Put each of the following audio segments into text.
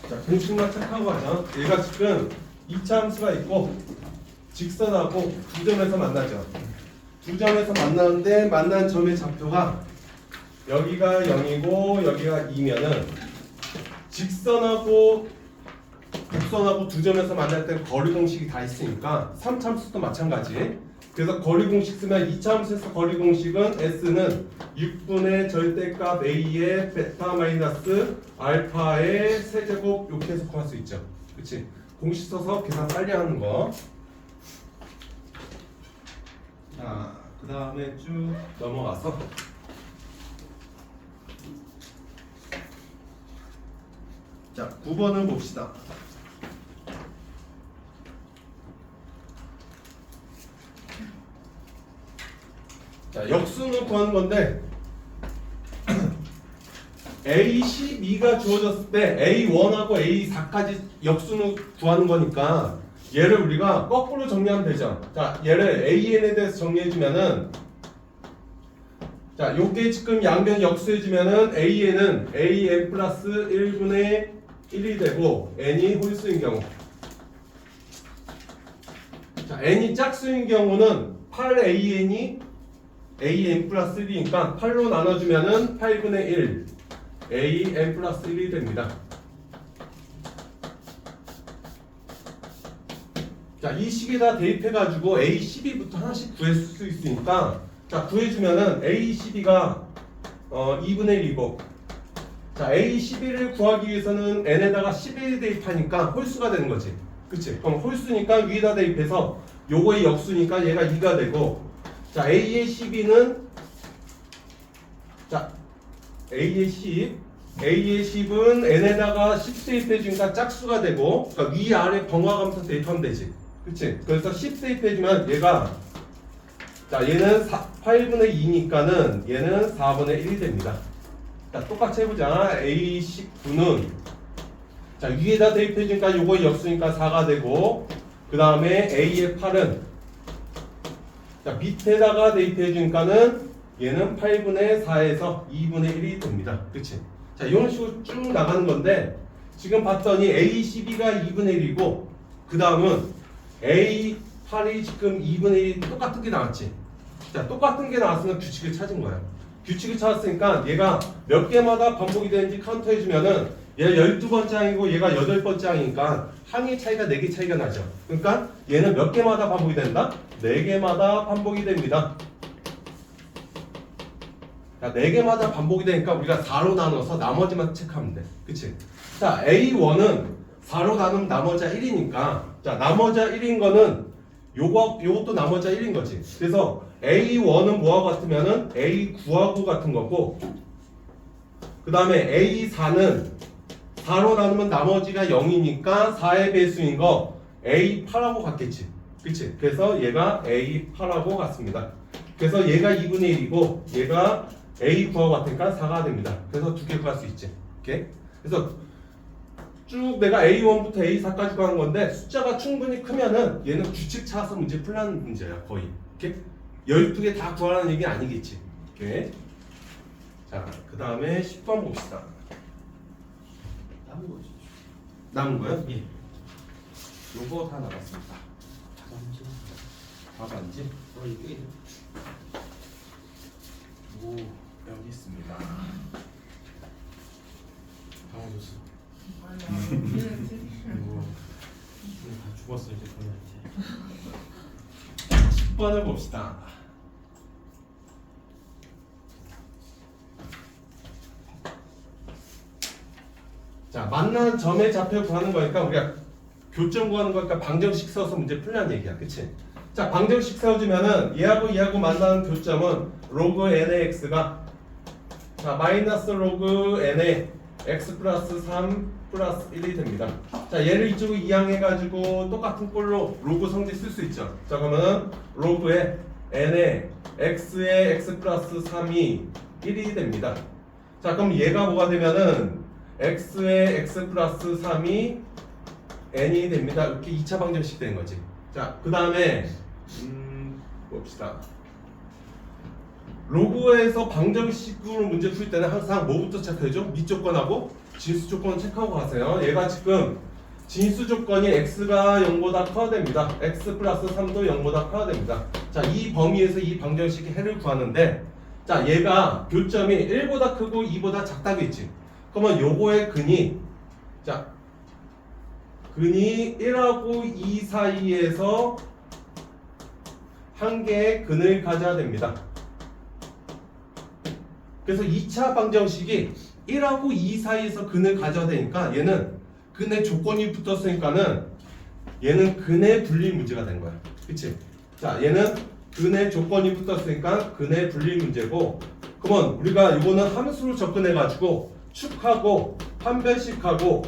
자, 공식만 체크하고 하자. 얘가 지금 2차 함수가 있고 직선하고 두 점에서 만나죠. 두 점에서 만나는데 만난 점의 좌표가 여기가 0이고 여기가 2면은 직선하고 곡선하고 두 점에서 만날 때 거리 공식이 다 있으니까 3차 함수도 마찬가지. 그래서 거리 공식 쓰면 2차 함수에서 거리 공식은 S는 6분의 절대값 A의 베타 마이너스 알파의 세제곱 이렇게 해석할 수 있죠. 그치? 공식 써서 계산 빨리 하는 거. 자, 그 다음에 쭉 넘어가서 자, 9번을 봅시다. 자, 역수는 구하는 건데 A12가 주어졌을 때 A1하고 A4까지 역수는 구하는 거니까 얘를 우리가 거꾸로 정리하면 되죠. 자, 얘를 AN에 대해서 정리해주면은 자, 요게 지금 양변 역수해주면은 AN은 AN 플러스 1분의 1이 되고 N이 홀수인 경우 자, N이 짝수인 경우는 8AN이 AN 플러스 1이니까 8로 나눠주면은 8분의 1 AN 플러스 1이 됩니다. 자, 이 식에다 대입해가지고 A12부터 하나씩 구했을 수 있으니까 자, 구해주면은 A12가 2분의 1이고 자, A12를 구하기 위해서는 N에다가 11 대입하니까 홀수가 되는 거지. 그치? 그럼 홀수니까 위에다 대입해서 요거의 역수니까 얘가 2가 되고 자, A의 12는 자, A의 10은 N에다가 10 대입해주니까 짝수가 되고 그러니까 위아래 번화가면서 대입하면 되지. 그치? 그래서 10 대입해주면 얘가 자, 얘는 8분의 2니까는 얘는 4분의 1이 됩니다. 자, 똑같이 해보자. A19는 자, 위에다 대입해주니까 요거의 역수니까 4가 되고 그 다음에 A의 8은 자, 밑에다가 대입해주니까는 얘는 8분의 4에서 2분의 1이 됩니다. 그치? 자, 이런 식으로 쭉 나가는 건데 지금 봤더니 A12가 2분의 1이고 그 다음은 A8이 지금 2분의 1이 똑같은 게 나왔지. 자, 똑같은 게 나왔으면 규칙을 찾은 거야. 규칙을 찾았으니까 얘가 몇 개마다 반복이 되는지 카운트해주면은 얘가 12번째 항이고 얘가 8번째 항이니까 항의 차이가 4개 차이가 나죠. 그러니까 얘는 몇 개마다 반복이 된다? 4개마다 반복이 됩니다. 자, 4개마다 반복이 되니까 우리가 4로 나눠서 나머지만 체크하면 돼. 그치? 자, A1은 4로 나누면 나머지가 1이니까 자, 나머지가 1인 거는 요것도 나머지가 1인 거지. 그래서 A1은 뭐하고 같으면은 A9하고 같은 거고 그 다음에 A4는 4로 나누면 나머지가 0이니까 4의 배수인 거 A8하고 같겠지. 그치? 그래서 얘가 A8하고 같습니다. 그래서 얘가 2분의 1이고 얘가 A9하고 같으니까 4가 됩니다. 그래서 두 개 구할 수 있지. 오케이? 그래서 쭉 내가 A1부터 A4까지 구한 건데 숫자가 충분히 크면은 얘는 규칙 찾아서 문제 풀라는 문제야. 거의. 오케이? 12개 다 구하라는 얘기 아니겠지. 오케이? 자, 그 다음에 10번 봅시다. 남은 거지. 남은 거요? 예. 요거 다 나갔습니다. 다단지. 답안지? 이게. 오, 여기 있습니다. 당황했어. 그리고 다 죽었어 이제 그녀한테. 10번을 봅시다. 자, 만난 점의 좌표 구하는 거니까 우리가 교점 구하는 거니까 방정식 써서 문제 풀라는 얘기야. 그치? 자, 방정식 세워주면은 얘하고 만나는 교점은 로그 n의 x가 자, 마이너스 로그 n의 x 플러스 3 플러스 1이 됩니다. 자, 얘를 이쪽으로 이항해가지고 똑같은 꼴로 로그 성질 쓸 수 있죠. 자, 그러면 로그에 n의 x의 x 플러스 3이 1이 됩니다. 자, 그럼 얘가 뭐가 되면은 x의 x 플러스 3이 n이 됩니다. 이렇게 2차 방정식 되는 거지. 자, 그 다음에 봅시다. 로그에서 방정식으로 문제 풀 때는 항상 뭐부터 체크해줘? 밑조건하고 진수 조건 체크하고 가세요. 얘가 지금 진수 조건이 x가 0보다 커야 됩니다. x 플러스 3도 0보다 커야 됩니다. 자, 이 범위에서 이 방정식의 해를 구하는데, 자, 얘가 교점이 1보다 크고 2보다 작다겠지. 그러면 요거의 근이, 자, 근이 1하고 2 사이에서 한 개의 근을 가져야 됩니다. 그래서 2차 방정식이 1하고 2 사이에서 근을 가져야 되니까 얘는 근의 조건이 붙었으니까는 얘는 근의 분리 문제가 된 거야. 그치? 자, 얘는 근의 조건이 붙었으니까 근의 분리 문제고, 그러면 우리가 이거는 함수로 접근해 가지고 축하고 판별식하고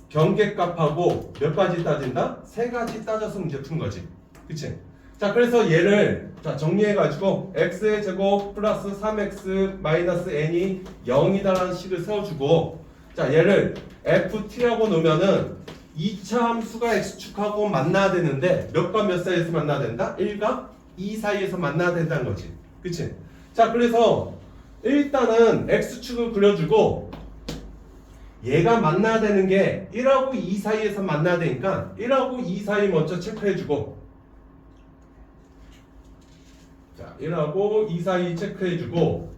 경계값하고 몇 가지 따진다? 3가지 따져서 문제 푸는 거지. 그치? 자, 그래서 얘를 자 정리해 가지고 x의 제곱 플러스 3x 마이너스 n이 0이다라는 식을 세워주고, 자, 얘를 ft라고 놓으면은 2차 함수가 x축하고 만나야 되는데 몇과 몇 사이에서 만나야 된다? 1과 2 사이에서 만나야 된다는 거지. 그치? 자, 그래서 일단은 x축을 그려주고 얘가 만나야 되는 게 1하고 2 사이에서 만나야 되니까 1하고 2 사이 먼저 체크해주고, 자, 1하고 2 사이 체크해주고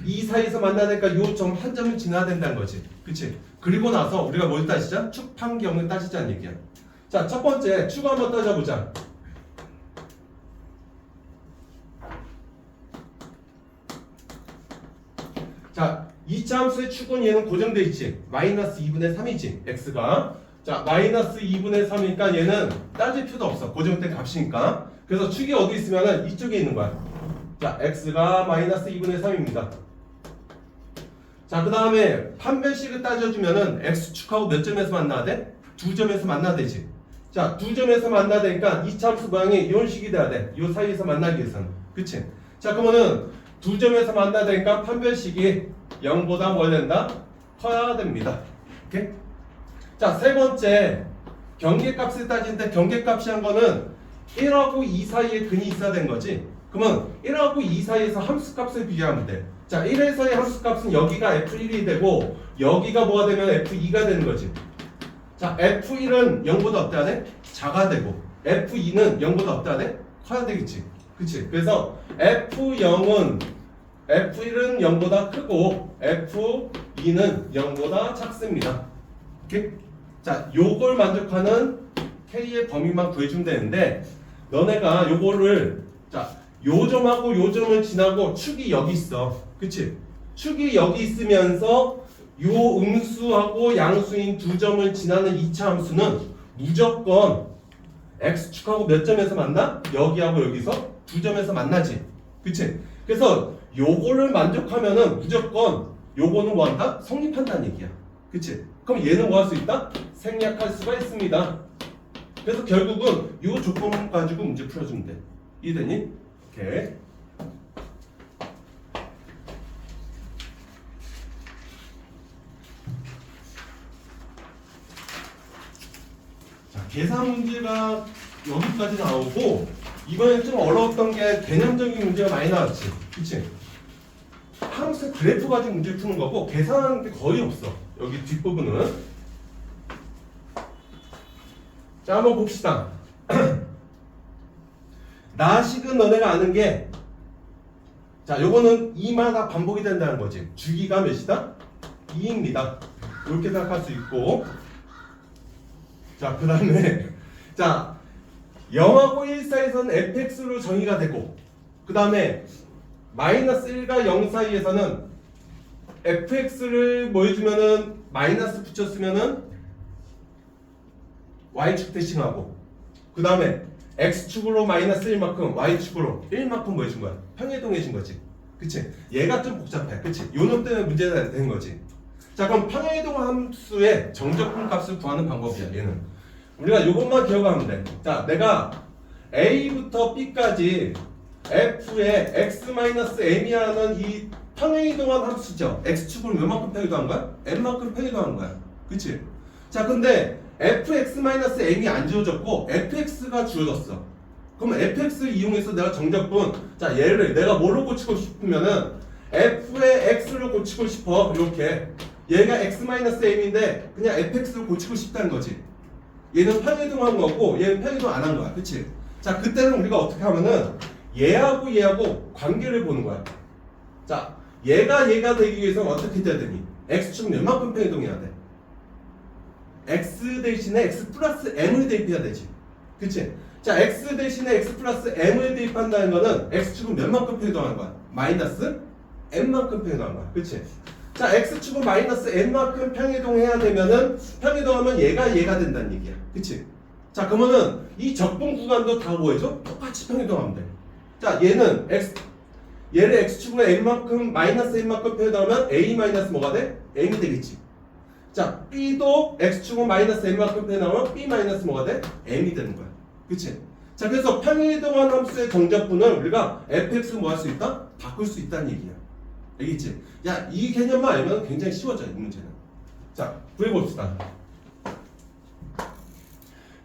2 사이에서 만나야 되니까 요 점 한 점은 지나야 된다는 거지. 그치? 그리고 나서 우리가 뭘 따지자? 축 판경을 따지자는 얘기야. 자, 첫 번째 축 한번 따져보자. 자, 2차 함수의 축은 얘는 고정돼 있지. 마이너스 2분의 3이지. x가. 자, 마이너스 2분의 3이니까 얘는 따질 필요도 없어. 고정된 값이니까. 그래서 축이 어디 있으면은 이쪽에 있는 거야. 자, x가 마이너스 2분의 3입니다. 자, 그 다음에 판별식을 따져주면은 x축하고 몇 점에서 만나야 돼? 2점에서 만나야 되지. 자, 2점에서 만나야 되니까 2차 함수 모양이 이런 식이 돼야 돼. 이 사이에서 만나기 위해서는. 그치? 자, 그러면은 2점에서 만나야 되니까 판별식이 0보다 뭘 된다? 커야 됩니다. 오케이? 자, 세 번째 경계값을 따지는데 경계값이 한 거는 1하고 2 사이에 근이 있어야 되는 거지. 그러면 1하고 2 사이에서 함수값을 비교하면 돼. 자, 1에서의 함수값은 여기가 f1이 되고 여기가 뭐가 되면 f2가 되는 거지. 자, f1은 0보다 어때야 돼? 작아야 되고 f2는 0보다 어때야 돼? 커야 되겠지. 그치? 그래서 f1은 0보다 크고 f2는 0보다 작습니다. 오케이? 자, 요걸 만족하는 K의 범위만 구해주면 되는데, 너네가 요거를, 자, 요 점하고 요 점을 지나고 축이 여기 있어. 그치? 축이 여기 있으면서 요 음수하고 양수인 2점을 지나는 2차 함수는 무조건 x축하고 몇 점에서 만나? 여기하고 여기서 2점에서 만나지. 그치? 그래서 요거를 만족하면은 무조건 요거는 뭐 한다? 성립한다는 얘기야. 그치? 그럼 얘는 뭐 할 수 있다? 생략할 수가 있습니다. 그래서 결국은 요 조건 가지고 문제 풀어주면 돼. 이해되니? 오케이. 자, 계산 문제가 여기까지 나오고, 이번엔 좀 어려웠던 게 개념적인 문제가 많이 나왔지. 그치? 함수 그래프 가지고 문제 푸는 거고 계산하는 게 거의 없어. 여기 뒷부분은. 자, 한번 봅시다. 나식은 너네가 아는 게, 자, 요거는 2마다 반복이 된다는 거지. 주기가 몇이다? 2입니다. 이렇게 생각할 수 있고, 자, 그 다음에 자, 0하고 1 사이에서는 fx로 정의가 되고, 그 다음에 마이너스 1과 0 사이에서는 fx를 뭐 해주면은 마이너스 붙였으면은 y축 대칭하고, 그 다음에 x축으로 마이너스 1만큼 y축으로 1만큼 뭐 해준 거야? 평행이동해준 거지. 그치? 얘가 좀 복잡해. 그치? 요 놈 때문에 문제가 되는 거지. 자, 그럼 평행이동 함수의 정적분 값을 구하는 방법이야. 얘는 우리가 요것만 기억하면 돼. 자, 내가 a부터 b까지 f의 x-m이라는 이 평행이동한 함수죠. x축을 몇만큼 평행이동한 거야? n만큼 평행이동한 거야. 그치? 자, 근데 fx-m이 안 주어졌고 fx가 주어졌어. 그럼 fx를 이용해서 내가 정적분, 자, 얘를 내가 뭐로 고치고 싶으면은 f의 x를 고치고 싶어. 이렇게 얘가 x-m인데 그냥 fx를 고치고 싶다는 거지. 얘는 편의동한 거고 얘는 편의동 안 한 거야. 그치? 자, 그때는 우리가 어떻게 하면은 얘하고 관계를 보는 거야. 자, 얘가 되기 위해서는 어떻게 돼야 되니? x축은 웬만큼 편의동해야 돼? x 대신에 x 플러스 m을 대입해야 되지. 그치? 자, x 대신에 x 플러스 m을 대입한다는 거는 x축은 몇만큼 편의동하는 거야? 마이너스 m만큼 편의동하는 거야. 그치? 자, x축은 마이너스 m만큼 평이동해야 되면은 평이동하면 얘가 된다는 얘기야. 그치? 자, 그러면은 이 적분 구간도 다 뭐해줘? 똑같이 평이동하면 돼. 자, 얘를 x축으로 m만큼 마이너스 m만큼 평이동하면 a 마이너스 뭐가 돼? m이 되겠지. 자, b도 x축은 마이너스 m만큼 평이동하면 b 마이너스 뭐가 돼? m이 되는 거야. 그치? 자, 그래서 평이동한 함수의 정적분을 우리가 fx 뭐 할 수 있다? 바꿀 수 있다는 얘기야. 알겠지? 야, 이 개념만 알면 굉장히 쉬워져, 이 문제는. 자, 구해봅시다.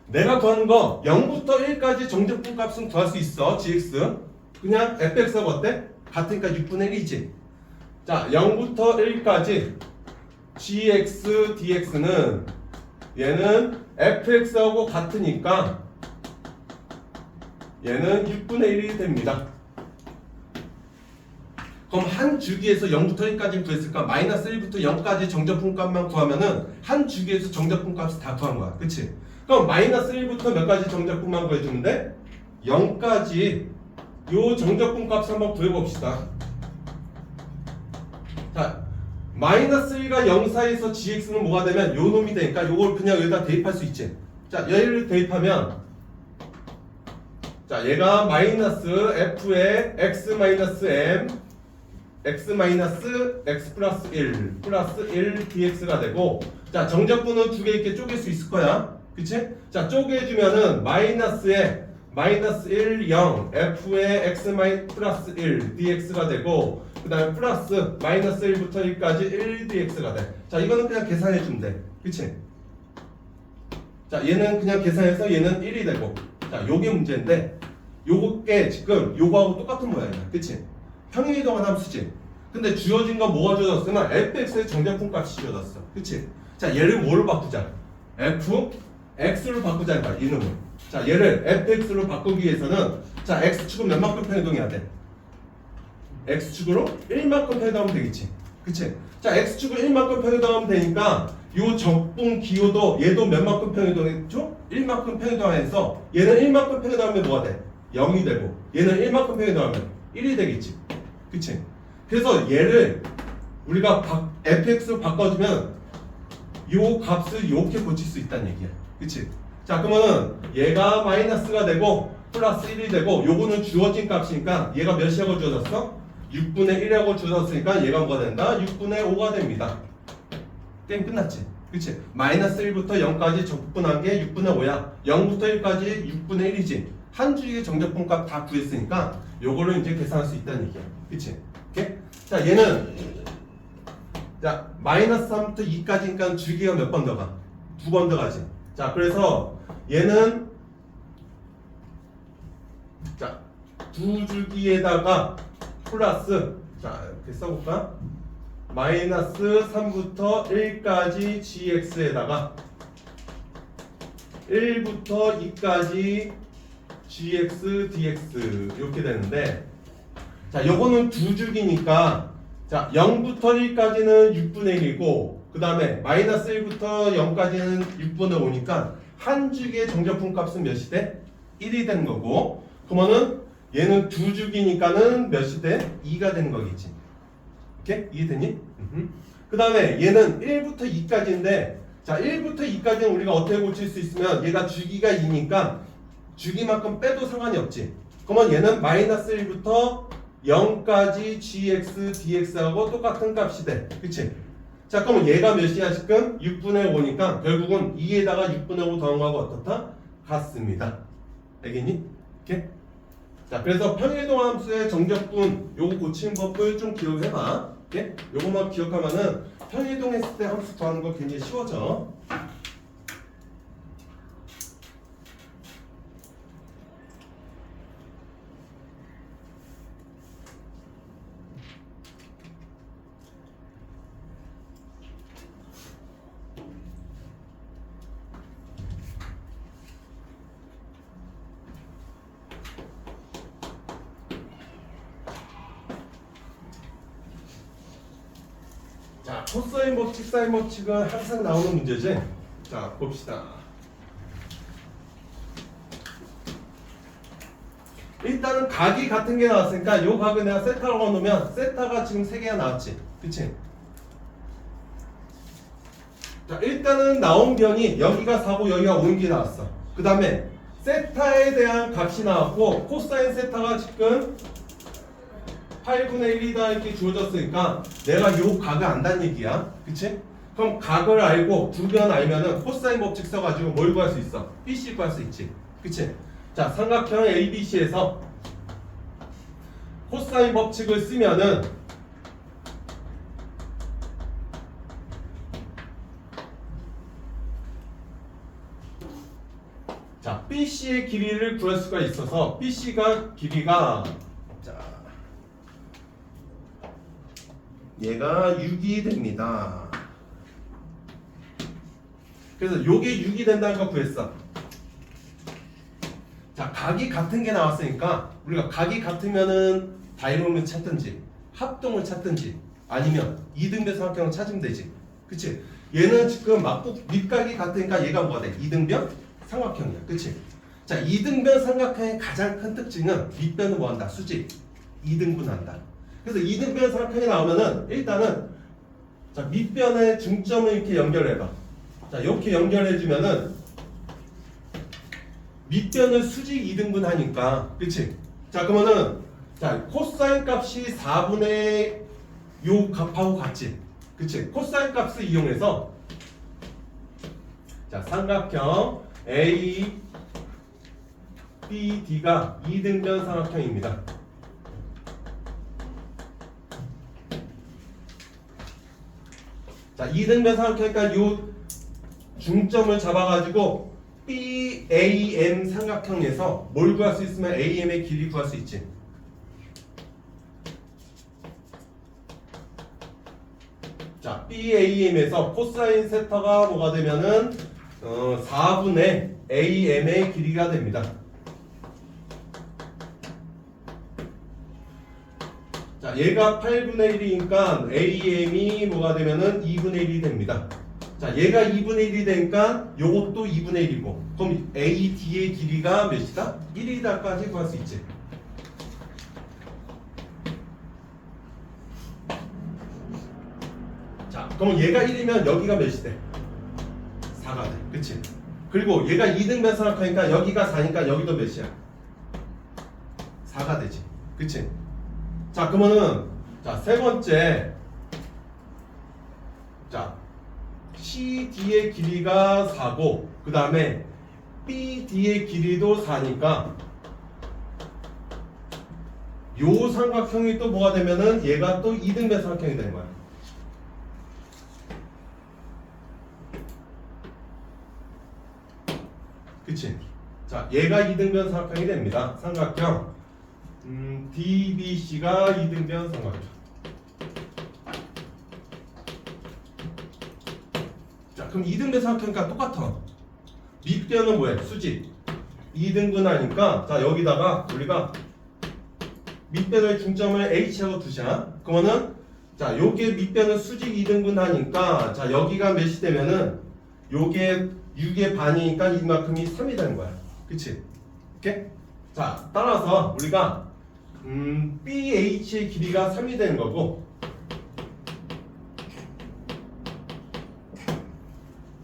내가 구하는 거 0부터 1까지 정적분 값은 구할 수 있어, gx. 그냥 fx하고 어때? 같으니까 6분의 1이지. 자, 0부터 1까지 gx, dx는 얘는 fx하고 같으니까 얘는 6분의 1이 됩니다. 그럼 한 주기에서 0부터 1까지 구했을까? 마이너스 1부터 0까지 정적분 값만 구하면은 한 주기에서 정적분 값을 다 구한 거야. 그치? 그럼 마이너스 1부터 몇 가지 정적분만 구해주면 돼? 0까지 요 정적분 값을 한번 구해봅시다. 자, 마이너스 1과 0 사이에서 gx는 뭐가 되면 요 놈이 되니까 요걸 그냥 여기다 대입할 수 있지. 자, 얘를 대입하면 자, 얘가 마이너스 f의 x 마이너스 m x 마이너스 x 플러스 1 플러스 1 dx가 되고, 자, 정적분은 두 개 이렇게 쪼갤 수 있을 거야. 그치? 자, 쪼개주면은 마이너스에 마이너스 1 0 f의 x 마이 플러스 1 dx가 되고, 그 다음에 플러스 마이너스 1부터 1까지 1 dx가 돼. 자, 이거는 그냥 계산해 주면 돼. 그치? 자, 얘는 그냥 계산해서 얘는 1이 되고, 자, 요게 문제인데 요게 지금 요거하고 똑같은 모양이야. 그치? 평행이동한 함수지. 근데 주어진 건 뭐가 주어졌으면 fx의 정적분 값이 주어졌어. 그치? 자, 얘를 뭐로 바꾸자? x로 바꾸자니까, 이놈을. 자, 얘를 fx로 바꾸기 위해서는 자, x축은 몇만큼 평행이동해야 돼? x축으로 1만큼 평행이동하면 되겠지. 그치? 자, x축을 1만큼 평행이동하면 되니까 요 적분 기호도 얘도 몇만큼 평행이동했죠? 1만큼 평행이동해서 얘는 1만큼 평행이동하면 뭐가 돼? 0이 되고, 얘는 1만큼 평행이동하면 1이 되겠지. 그치? 그래서 얘를 우리가 fx로 바꿔주면 요 값을 이렇게 고칠 수 있다는 얘기야. 그치? 자, 그러면은 얘가 마이너스가 되고 플러스 1이 되고, 요거는 주어진 값이니까 얘가 몇이라고 주어졌어? 6분의 1이라고 주어졌으니까 얘가 뭐가 된다? 6분의 5가 됩니다. 게임 끝났지? 그치? 마이너스 1부터 0까지 적분한 게 6분의 5야. 0부터 1까지 6분의 1이지. 한 주기의 정적분 값 다 구했으니까 요거를 이제 계산할 수 있다는 얘기야. 그치? 오케이? 자, 얘는 자, 마이너스 3부터 2까지니까 주기가 몇 번 더 가? 2번 더 가지. 자, 그래서 얘는 자, 두 주기에다가 플러스, 자, 이렇게 써볼까? 마이너스 3부터 1까지 gx에다가 1부터 2까지 gx dx 이렇게 되는데, 자, 요거는 두 주기니까 자, 0부터 1까지는 6분의 1이고, 그 다음에 마이너스 1부터 0까지는 6분의 5니까 한 주기의 정적분 값은 몇이 돼? 1이 되는 거고, 그러면은 얘는 두 주기니까는 몇이 돼? 2가 되는 거겠지. 오케이? 이해되니? 그 다음에 얘는 1부터 2까지인데, 자, 1부터 2까지는 우리가 어떻게 고칠 수 있으면 얘가 주기가 2니까 주기만큼 빼도 상관이 없지. 그러면 얘는 마이너스 1부터 0까지 gx dx하고 똑같은 값이 돼. 그치? 자, 그러면 얘가 몇이야 지금? 6분의 5니까 결국은 2에다가 6분의 5 더한 거하고 어떻다? 같습니다. 알겠니? 오케이? 자, 그래서 평행이동 함수의 정적분 요거 고치는 법을 좀 기억해봐. 오케이? 요거만 기억하면은 평행이동 했을 때 함수 구하는 거 굉장히 쉬워져. 코사인 법칙, 사인 법칙은 항상 나오는 문제지. 자, 봅시다. 일단은 각이 같은 게 나왔으니까 요 각을 내가 세타라고 넣으면 세타가 지금 3개가 나왔지. 그치? 자, 일단은 나온 변이 여기가 4고 여기가 5인 게 나왔어. 그 다음에 세타에 대한 값이 나왔고 코사인 세타가 지금 8분의 1이다 이렇게 주어졌으니까 내가 요 각을 안다는 얘기야. 그치? 그럼 각을 알고 두 변 알면은 코사인 법칙 써가지고 뭘 구할 수 있어? BC 구할 수 있지. 그치? 자, 삼각형 ABC에서 코사인 법칙을 쓰면은 자, BC의 길이를 구할 수가 있어서 BC가 길이가 자, 얘가 6이 됩니다. 그래서 요게 6이 된다는 거 구했어. 자, 각이 같은 게 나왔으니까 우리가 각이 같으면은 다이노미를 찾든지 합동을 찾든지 아니면 이등변 삼각형을 찾으면 되지. 그치? 얘는 지금 맞고 밑각이 같으니까 얘가 뭐가 돼? 이등변 삼각형이야. 그치? 자, 이등변 삼각형의 가장 큰 특징은 밑변은 뭐한다? 수직. 이등분한다. 그래서 이등변 삼각형이 나오면은 일단은 자, 밑변의 중점을 이렇게 연결해봐. 자, 이렇게 연결해주면은 밑변을 수직 이등분 하니까, 그치? 자, 그러면은, 자, 코사인 값이 4분의 요 값하고 같지? 그치? 코사인 값을 이용해서, 자, 삼각형 A, B, D가 이등변 삼각형입니다. 자, 이등변 삼각형이니까 요 중점을 잡아가지고, BAM 삼각형에서 뭘 구할 수 있으면 AM의 길이 구할 수 있지. 자, BAM에서 코사인 세타가 뭐가 되면은 4분의 AM의 길이가 됩니다. 자, 얘가 8분의 1이니까 AM이 뭐가 되면은 2분의 1이 됩니다. 자, 얘가 2분의 1이 되니까 요것도 2분의 1이고 그럼 AD의 길이가 몇이다? 1이다까지 구할 수 있지. 자, 그럼 얘가 1이면 여기가 몇이 돼? 4가 돼. 그치? 그리고 얘가 2등변 삼각형이니까 여기가 4니까 여기도 몇이야? 4가 되지. 그치? 자, 그러면은 자, 세 번째 자, CD의 길이가 4고 그 다음에 BD의 길이도 4니까 요 삼각형이 또 뭐가 되면은 얘가 또 2등변 삼각형이 되는 거야. 그치? 자, 얘가 2등변 삼각형이 됩니다. 삼각형 DBC가 2등변 삼각형. 자, 그럼 2등변 삼각형이니까 똑같아. 밑변은 뭐야? 수직. 2등분 하니까 자, 여기다가 우리가 밑변의 중점을 H하고 두자. 그러면은 자, 요게 밑변은 수직 2등분 하니까 자, 여기가 몇이 되면은 요게 6의 반이니까 이만큼이 3이 되는 거야. 그치? 오케이? 자, 따라서 우리가 BH의 길이가 3이 되는 거고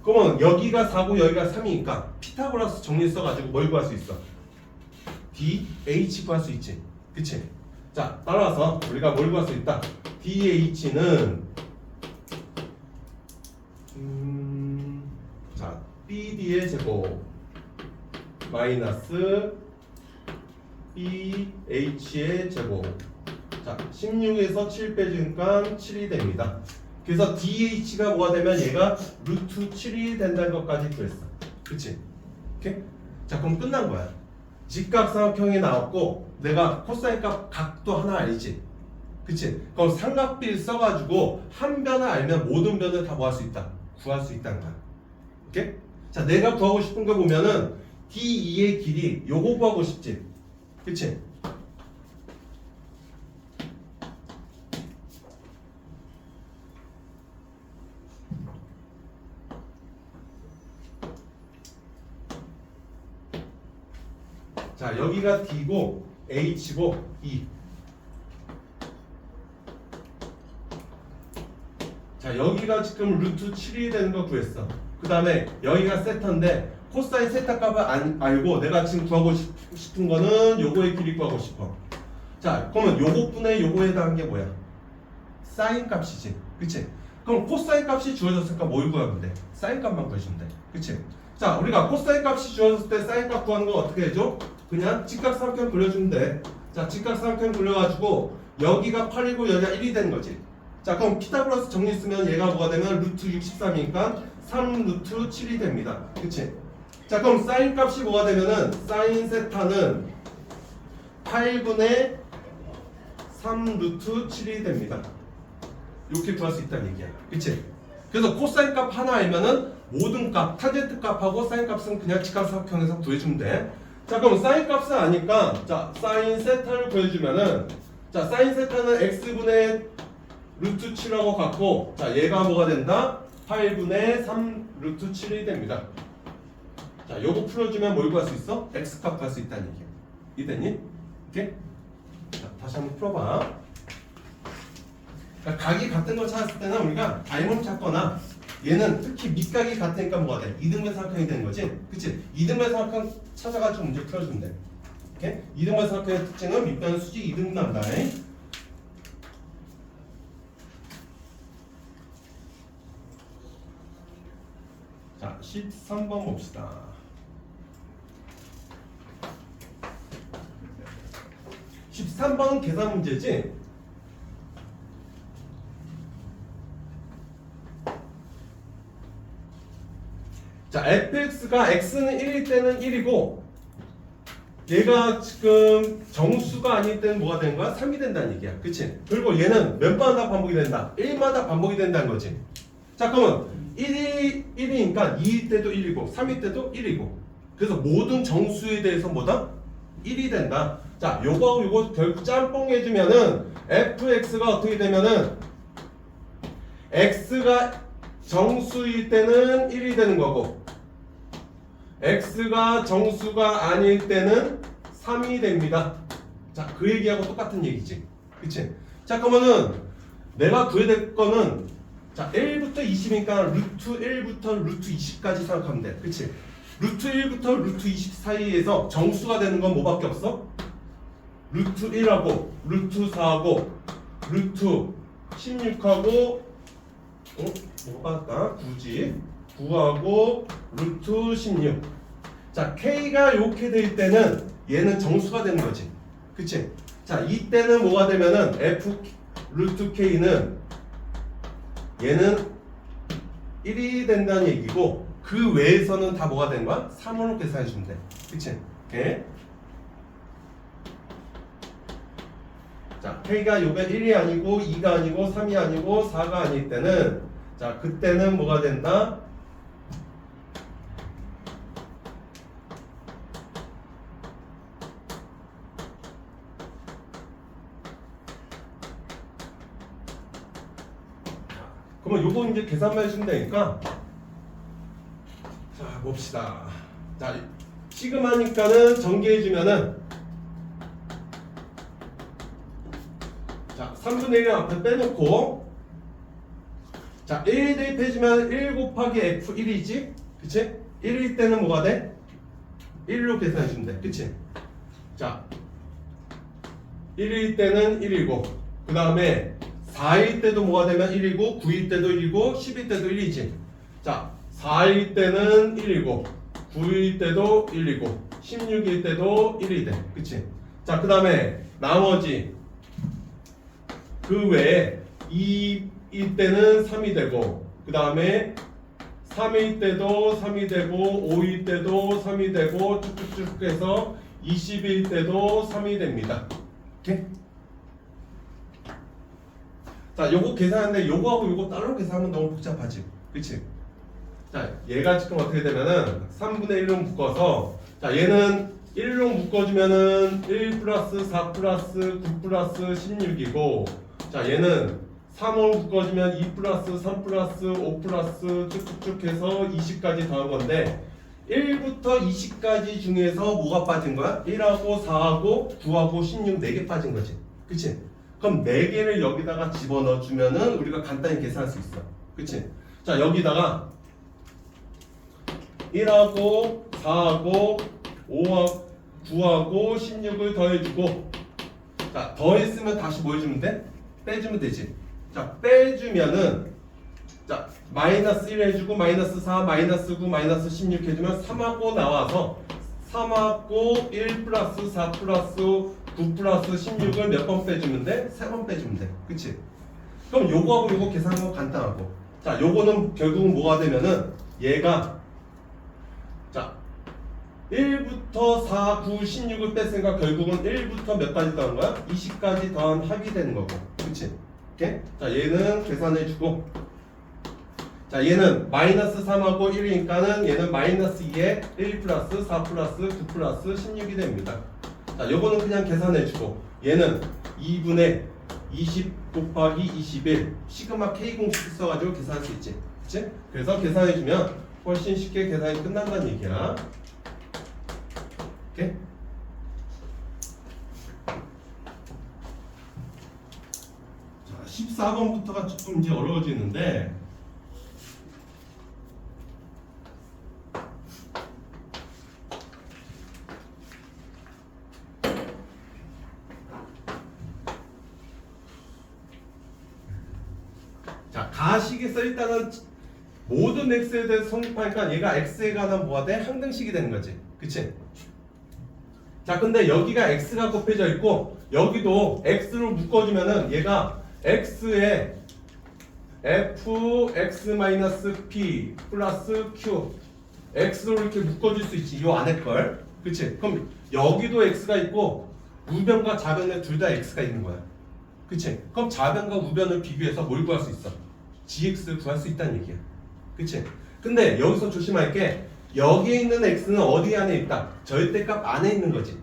그러면 여기가 4고 여기가 3이니까 피타고라스 정리 써가지고 뭘 구할 수 있어? DH 구할 수 있지. 그치? 자, 따라서 우리가 뭘 구할 수 있다? DH는 자, BD의 제곱 마이너스 BH의 제곱. 자, 16에서 7 빼주니까 7이 됩니다. 그래서 DH가 뭐가 되면 얘가 루트 7이 된다는 것까지 구했어. 그치? 오케이? 자, 그럼 끝난 거야. 직각삼각형이 나왔고 내가 코사인 값 각도 하나 알지? 그치? 그럼 삼각비를 써가지고 한 변을 알면 모든 변을 다 뭐 할 수 있다? 구할 수 있다는 거야. 오케이? 자, 내가 구하고 싶은 거 보면은 D2의 길이 요거 구하고 싶지? 그치? 자 여기가 D고 H고 E. 자 여기가 지금 루트 7이 되는 거 구했어. 그 다음에 여기가 세타인데 코사인 세타 값을 알고 내가 지금 구하고 싶은 거는 요거의 길이 구하고 싶어. 자 그러면 요거분의 요거에 해당한 게 뭐야? 사인 값이지. 그치? 그럼 코사인 값이 주어졌으니까 뭘 구하면 돼? 사인 값만 구해주면 돼. 그치? 자 우리가 코사인 값이 주어졌을 때 사인 값 구하는 거 어떻게 해줘? 그냥 직각삼각형 그려주면 돼. 자 직각삼각형 그려가지고 여기가 8이고 여기가 1이 되는 거지. 자 그럼 피타고라스 정리 쓰면 얘가 뭐가 되면 루트 63이니까 3 루트 7이 됩니다. 그치? 자 그럼 사인 값이 뭐가 되면은 사인 세타는 8분의 3 루트 7이 됩니다. 이렇게 구할 수 있다는 얘기야. 그치? 그래서 코사인 값 하나 알면은 모든 값, 탄젠트 값하고 사인 값은 그냥 직각삼각형에서 구해주면 돼. 자 그럼 사인 값을 아니까 자 사인 세타를 구해주면은 자 사인 세타는 x분의 루트 7하고 같고 자 얘가 뭐가 된다? 8분의 3 루트 7이 됩니다. 자 요거 풀어주면 뭘 구할 수 있어? x값 구할 수 있다는 얘기야. 이해됐니? 오케이? 자 다시 한번 풀어봐. 그러니까 각이 같은 걸 찾았을 때는 우리가 닮음 찾거나 얘는 특히 밑각이 같으니까 뭐가 돼? 이등변 삼각형이 되는 거지? 그치? 이등변 삼각형 찾아가지고 문제 풀어주면 돼. 오케이? 이등변 삼각형의 특징은 밑변 수직 이등분 난다. 자, 13번 봅시다. (13번은) 계산 문제지? 자, fx가 x는 1일 때는 1이고 얘가 지금 정수가 아닐 때는 뭐가 되는 거야? 3이 된다는 얘기야. 그치? 그리고 얘는 몇 마다 반복이 된다? 1마다 반복이 된다는 거지. 자, 그러면 1이니까 2일 때도 1이고 3일 때도 1이고 그래서 모든 정수에 대해서 뭐다? 1이 된다. 자, 요거하고 요거 결국 짬뽕 해주면은 fx가 어떻게 되면은 x가 정수일 때는 1이 되는 거고 x가 정수가 아닐 때는 3이 됩니다. 자, 그 얘기하고 똑같은 얘기지. 그치? 자, 그러면은 내가 구해야 될 거는 자, 1부터 20이니까 루트 1부터 루트 20까지 생각하면 돼. 그치? 루트 1부터 루트 20 사이에서 정수가 되는 건 뭐밖에 없어? 루트 1하고 루트 4하고 루트 16하고 뭐가 할까? 9지. 9하고 루트 16. 자, K가 이렇게 될 때는 얘는 정수가 되는 거지. 그치? 자, 이때는 뭐가 되면은 F 루트 K는 얘는 1이 된다는 얘기고 그 외에서는 다 뭐가 되는 거야? 3으로 계산해 주면 돼. 그치? 오케이? 자, K가 요게 1이 아니고 2가 아니고 3이 아니고 4가 아닐 때는 자, 그때는 뭐가 된다? 그러면 요거 이제 계산만 해주면 되니까 자, 봅시다. 자, 시그마니까는 전개해주면은 자, 3분의 1을 앞에 빼놓고 자, 1 대입해주면 1 곱하기 F1이지? 그치? 1일 때는 뭐가 돼? 1로 계산해주면 돼. 그치? 자, 1일 때는 1이고 그 다음에 4일 때도 뭐가 되면 1이고 9일 때도 1이고 10일 때도 1이지. 자, 4일 때는 1이고 9일 때도 1이고 16일 때도 1이 돼. 그치? 자, 그 다음에 나머지 그 외에 2일 때는 3이 되고 그 다음에 3일 때도 3이 되고 5일 때도 3이 되고 쭉쭉쭉 해서 20일 때도 3이 됩니다. 오케이? 자, 요거 계산하는데 요거하고 요거 따로 계산하면 너무 복잡하지. 그치? 자, 얘가 지금 어떻게 되면은 3분의 1로 묶어서 자, 얘는 1로 묶어주면은 1 플러스 4 플러스 9 플러스 16이고 자, 얘는 3을 묶어주면 2 플러스 3 플러스 5 플러스 쭉쭉쭉 해서 20까지 더한 건데 1부터 20까지 중에서 뭐가 빠진 거야? 1하고 4하고 9하고 16 4개 빠진 거지. 그치? 그럼 4개를 여기다가 집어넣어 주면은 우리가 간단히 계산할 수 있어. 그치? 자, 여기다가 1하고 4하고 5하고 9하고 16을 더해주고, 자, 더했으면 다시 뭐 해주면 돼? 빼주면 되지. 자, 빼주면은, 자, 마이너스 1 해주고 마이너스 4 마이너스 9 마이너스 16 해주면 3하고 나와서 3하고 1 플러스 4 플러스 9 플러스 16을 몇 번 빼주면 돼? 3번 빼주면 돼. 그치? 그럼 요거하고 요거 계산하는 건 간단하고, 자, 요거는 결국은 뭐가 되면은 얘가, 자, 1부터 4, 9, 16을 뺐으니까 결국은 1부터 몇 가지 더한 거야? 20까지 더한 합이 되는 거고. 그치? 오케이? 자, 얘는 계산해주고, 자, 얘는 마이너스 3하고 1이니까는 얘는 마이너스 2에 1 플러스 4 플러스 9 플러스 16이 됩니다. 자, 요거는 그냥 계산해주고, 얘는 2분의 20 곱하기 21 시그마 K 공식 써가지고 계산할 수 있지. 그치? 그래서 계산해주면 훨씬 쉽게 계산이 끝난다는 얘기야. 오케이? 자, 14번부터가 조금 이제 어려워지는데, 자, 가식에서 일단은 모든 x에 대해서 성립하니까 얘가 x에 관한 뭐가 돼? 항등식이 되는 거지. 그치? 자, 근데 여기가 x가 곱해져 있고 여기도 x로 묶어주면은 얘가 x에 fx-p 플러스 q x로 이렇게 묶어줄 수 있지. 요 안에 걸. 그치? 그럼 여기도 x가 있고 우변과 좌변에 둘 다 x가 있는 거야. 그치? 그럼 좌변과 우변을 비교해서 뭘 구할 수 있어? gx를 구할 수 있다는 얘기야. 그치? 근데 여기서 조심할 게, 여기에 있는 x는 어디 안에 있다? 절대값 안에 있는 거지.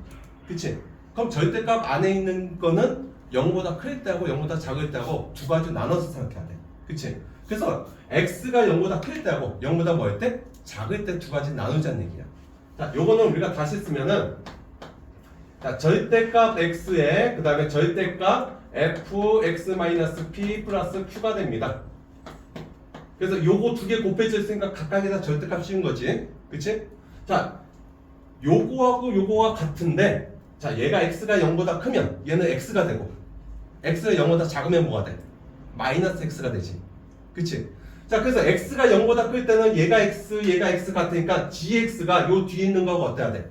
그치? 그럼 절대값 안에 있는 거는 0보다 클 때하고 0보다 작을 때하고 두 가지 나눠서 생각해야 돼. 그치? 그래서 x가 0보다 클 때하고 0보다 뭐할 때? 작을 때 두 가지 나누자는 얘기야. 자, 요거는 우리가 다시 쓰면은, 자, 절대값 x에 그 다음에 절대값 fx-p 플러스 q가 됩니다. 그래서 요거 두 개 곱해져 있으니까 각각에다 절대값 씌운 거지. 그치? 자, 요거하고 요거가 같은데, 자, 얘가 x가 0보다 크면 얘는 x가 되고, x가 0보다 작으면 뭐가 돼? 마이너스 x가 되지. 그치? 자, 그래서 x가 0보다 클 때는 얘가 x 같으니까 gx가 요 뒤에 있는 거하고 어때야 돼?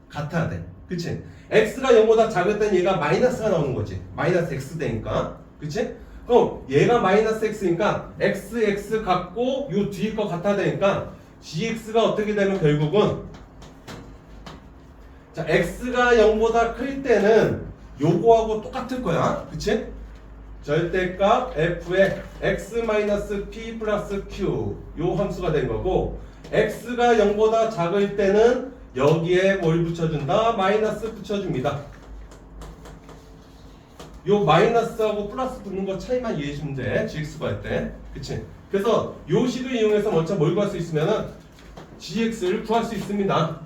같아야 돼. 그치? x가 0보다 작을 땐 얘가 마이너스가 나오는 거지. 마이너스 x 되니까. 그치? 그럼 얘가 마이너스 x니까 x 같고 요 뒤에 거 같아야 되니까 gx가 어떻게 되면 결국은, 자, x가 0보다 클 때는 요거하고 똑같을 거야. 그치? 절대값 f의 x-p 플러스 q 요 함수가 된 거고, x가 0보다 작을 때는 여기에 뭘 붙여준다? 마이너스 붙여줍니다. 요 마이너스하고 플러스 붙는 거 차이만 이해해주면 돼. gx 구할 때. 그치? 그래서 요 식을 이용해서 먼저 뭘 구할 수 있으면은 gx를 구할 수 있습니다.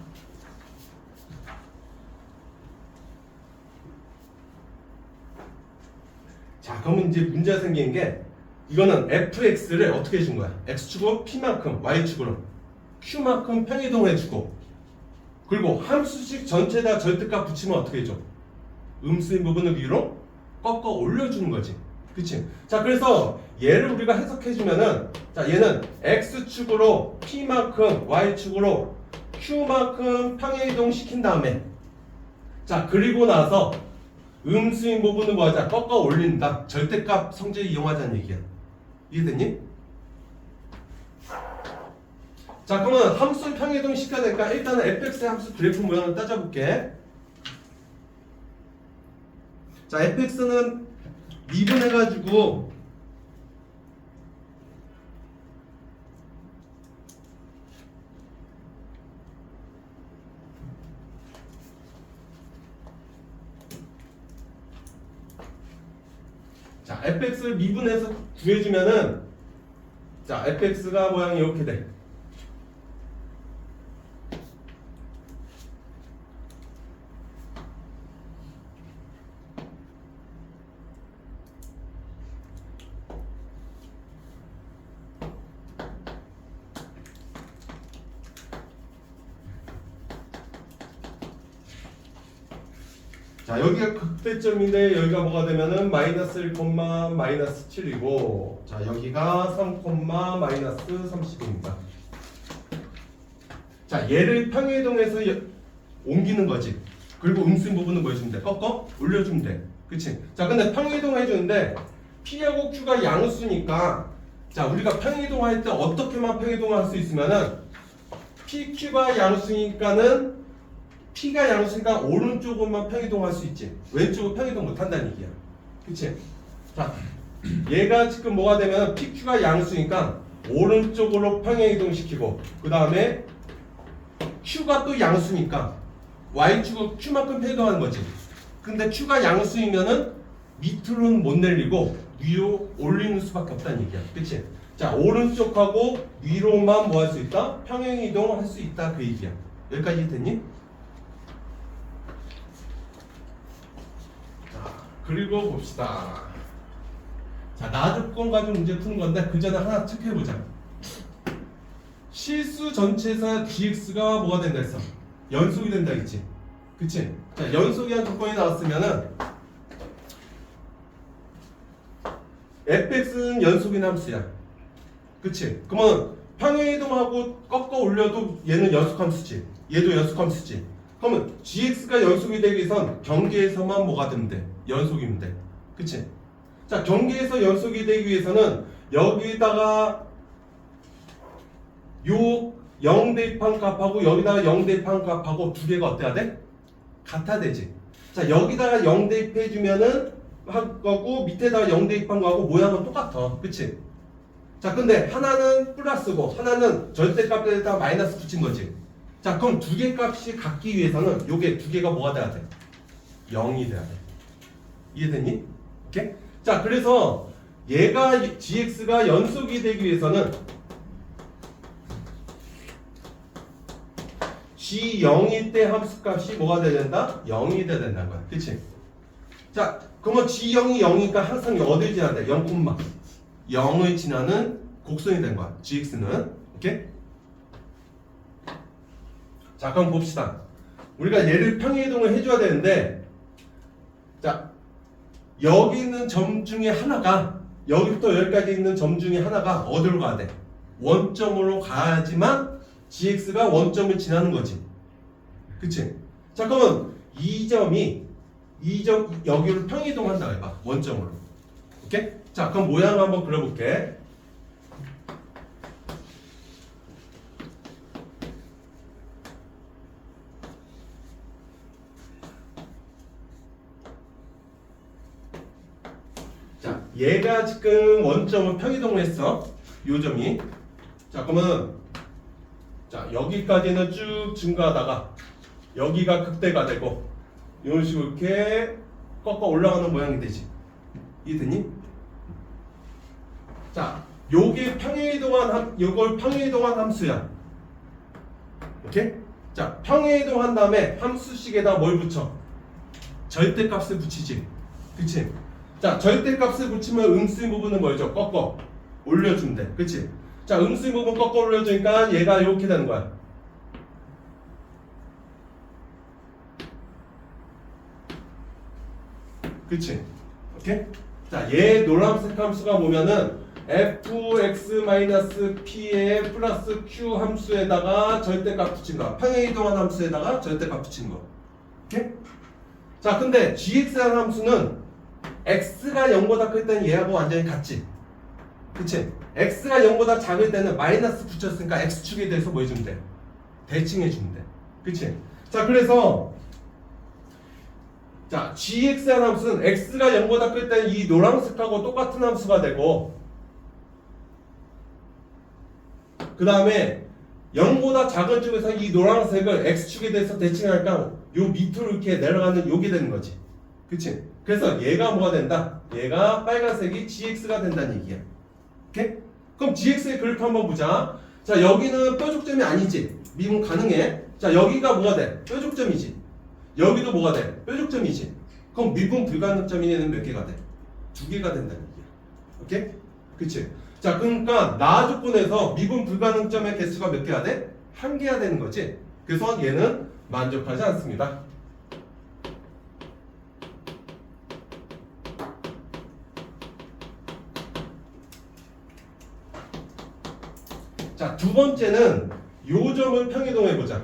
자, 그러면 이제 문제가 생긴 게, 이거는 fx를 어떻게 해준 거야? x축으로 p만큼, y축으로 q만큼 평이동을 해주고, 그리고 함수식 전체에다 절대값 붙이면 어떻게 해줘? 음수인 부분을 위로 꺾어 올려주는 거지. 그치? 자, 그래서 얘를 우리가 해석해주면은, 자, 얘는 x축으로 p만큼, y축으로 q만큼 평행이동 시킨 다음에, 자, 그리고 나서 음수인 부분을 뭐 하자? 꺾어 올린다. 절대값 성질 이용하자는 얘기야. 이해됐니? 자, 그러면 함수 평이동 시켜야 되니까 일단은 fx의 함수 그래프 모양을 따져볼게. 자, fx는 미분해가지고 자, fx를 미분해서 구해주면은, 자, fx가 모양이 이렇게 돼. 자, 여기가 극대점인데 여기가 뭐가 되면은 마이너스 1, 마이너스 7이고, 자, 여기가 3, 마이너스 30입니다. 자, 얘를 평행이동해서 옮기는 거지. 그리고 음수인 부분은 뭐 해주면 돼? 꺾어? 올려주면 돼. 그치? 자, 근데 평행이동 해주는데 P하고 Q가 양수니까, 자, 우리가 평행이동할 때 어떻게만 평행이동을 할 수 있으면은 PQ가 양수니까는 P가 양수니까 오른쪽으로만 평이동할 수 있지. 왼쪽은 평이동 못한다는 얘기야. 그치? 자, 얘가 지금 뭐가 되면 PQ가 양수니까 오른쪽으로 평행이동시키고, 그 다음에 Q가 또 양수니까 Y축은 Q만큼 평이동하는 거지. 근데 Q가 양수이면은 밑으로는 못 내리고 위로 올리는 수밖에 없다는 얘기야. 그치? 자, 오른쪽하고 위로만 뭐 할 수 있다? 평행이동을 할 수 있다. 그 얘기야. 여기까지 됐니? 그리고 봅시다. 자, 나조건 가지고 문제 푸는 건데 그 전에 하나 체크해보자. 실수 전체에서 gx가 뭐가 된다 했어? 연속이 된다 했지. 그치? 자, 연속이란 조건이 나왔으면은 fx는 연속인 함수야. 그치? 그러면 평행이동하고 꺾어 올려도 얘는 연속함수지. 얘도 연속함수지. 그러면 gx가 연속이 되기 위해선 경계에서만 뭐가 되면 돼? 연속이면 돼. 그치? 자, 경계에서 연속이 되기 위해서는 여기다가 요 0 대입한 값하고 여기다가 0 대입한 값하고 두 개가 어때야 돼? 같아야 되지. 자, 여기다가 0 대입해주면은 할 거고 밑에다가 0 대입한 거하고 모양은 똑같아. 그치? 자, 근데 하나는 플러스고 하나는 절대값에다가 마이너스 붙인 거지. 자, 그럼 두 개 값이 같기 위해서는 요게 두 개가 뭐가 돼야 돼? 0이 돼야 돼. 이해됐니? 오케이? 자, 그래서 얘가 gx가 연속이 되기 위해서는 g0일 때 함수값이 뭐가 돼야 된다? 0이 돼야 된다는 거야. 그치? 자, 그러면 g0이 0이니까 항상 어딜 지나야 돼? 0을 지나는 곡선이 된 거야. gx는. 오케이? 자, 그럼 봅시다. 우리가 얘를 평행이동을 해줘야 되는데, 자, 여기 있는 점 중에 하나가, 여기부터 여기까지 있는 점 중에 하나가 어디로 가야 돼? 원점으로 가야지만 gx가 원점을 지나는 거지. 그치? 자, 그러면 이 점이 여기로 평행이동한다 해봐. 원점으로. 오케이? 자, 그럼 모양 한번 그려볼게. 자, 얘가 지금 원점을 평이동을 했어. 요 점이. 자, 그러면 자, 여기까지는 쭉 증가하다가 여기가 극대가 되고 이런 식으로 이렇게 꺾어 올라가는 모양이 되지. 이해됐니? 자, 요게 요걸 평행이동한 함수야. 오케이? 자, 평행이동한 다음에 함수식에다 뭘 붙여? 절대값을 붙이지. 그치? 자, 절대값을 붙이면 음수인 부분은 뭐죠? 꺾어 올려주면 돼. 그치? 자, 음수인 부분 꺾어 올려주니까 얘가 이렇게 되는 거야. 그치? 오케이? 자, 얘 노란색 함수가 보면은 fx-p의 플러스 q 함수에다가 절대값 붙인 거, 평행이동한 함수에다가 절대값 붙인 거. 오케이? 자, 근데 gx라는 함수는 x가 0보다 클 때는 얘하고 완전히 같지. 그치? x가 0보다 작을 때는 마이너스 붙였으니까 x축에 대해서 뭐 해주면 돼? 대칭해주면 돼. 그치? 자, 그래서 자, gx라는 함수는 x가 0보다 클 때는 이 노란색하고 똑같은 함수가 되고, 그 다음에 0보다 작은 쪽에서 이 노란색을 x축에 대해서 대칭하니까 요 밑으로 이렇게 내려가는 요게 되는 거지. 그치? 그래서 얘가 뭐가 된다? 얘가 빨간색이 gx가 된다는 얘기야. 오케이? 그럼 gx의 그래프 한번 보자. 자, 여기는 뾰족점이 아니지. 미분 가능해. 자, 여기가 뭐가 돼? 뾰족점이지. 여기도 뭐가 돼? 뾰족점이지. 그럼 미분 불가능점이 얘는 몇 개가 돼? 두 개가 된다는 얘기야. 오케이? 그치? 자, 그러니까 나 조건에서 미분 불가능점의 개수가 몇 개가 돼? 한 개가 되는 거지. 그래서 얘는 만족하지 않습니다. 자, 두 번째는 요 점을 평이동해보자.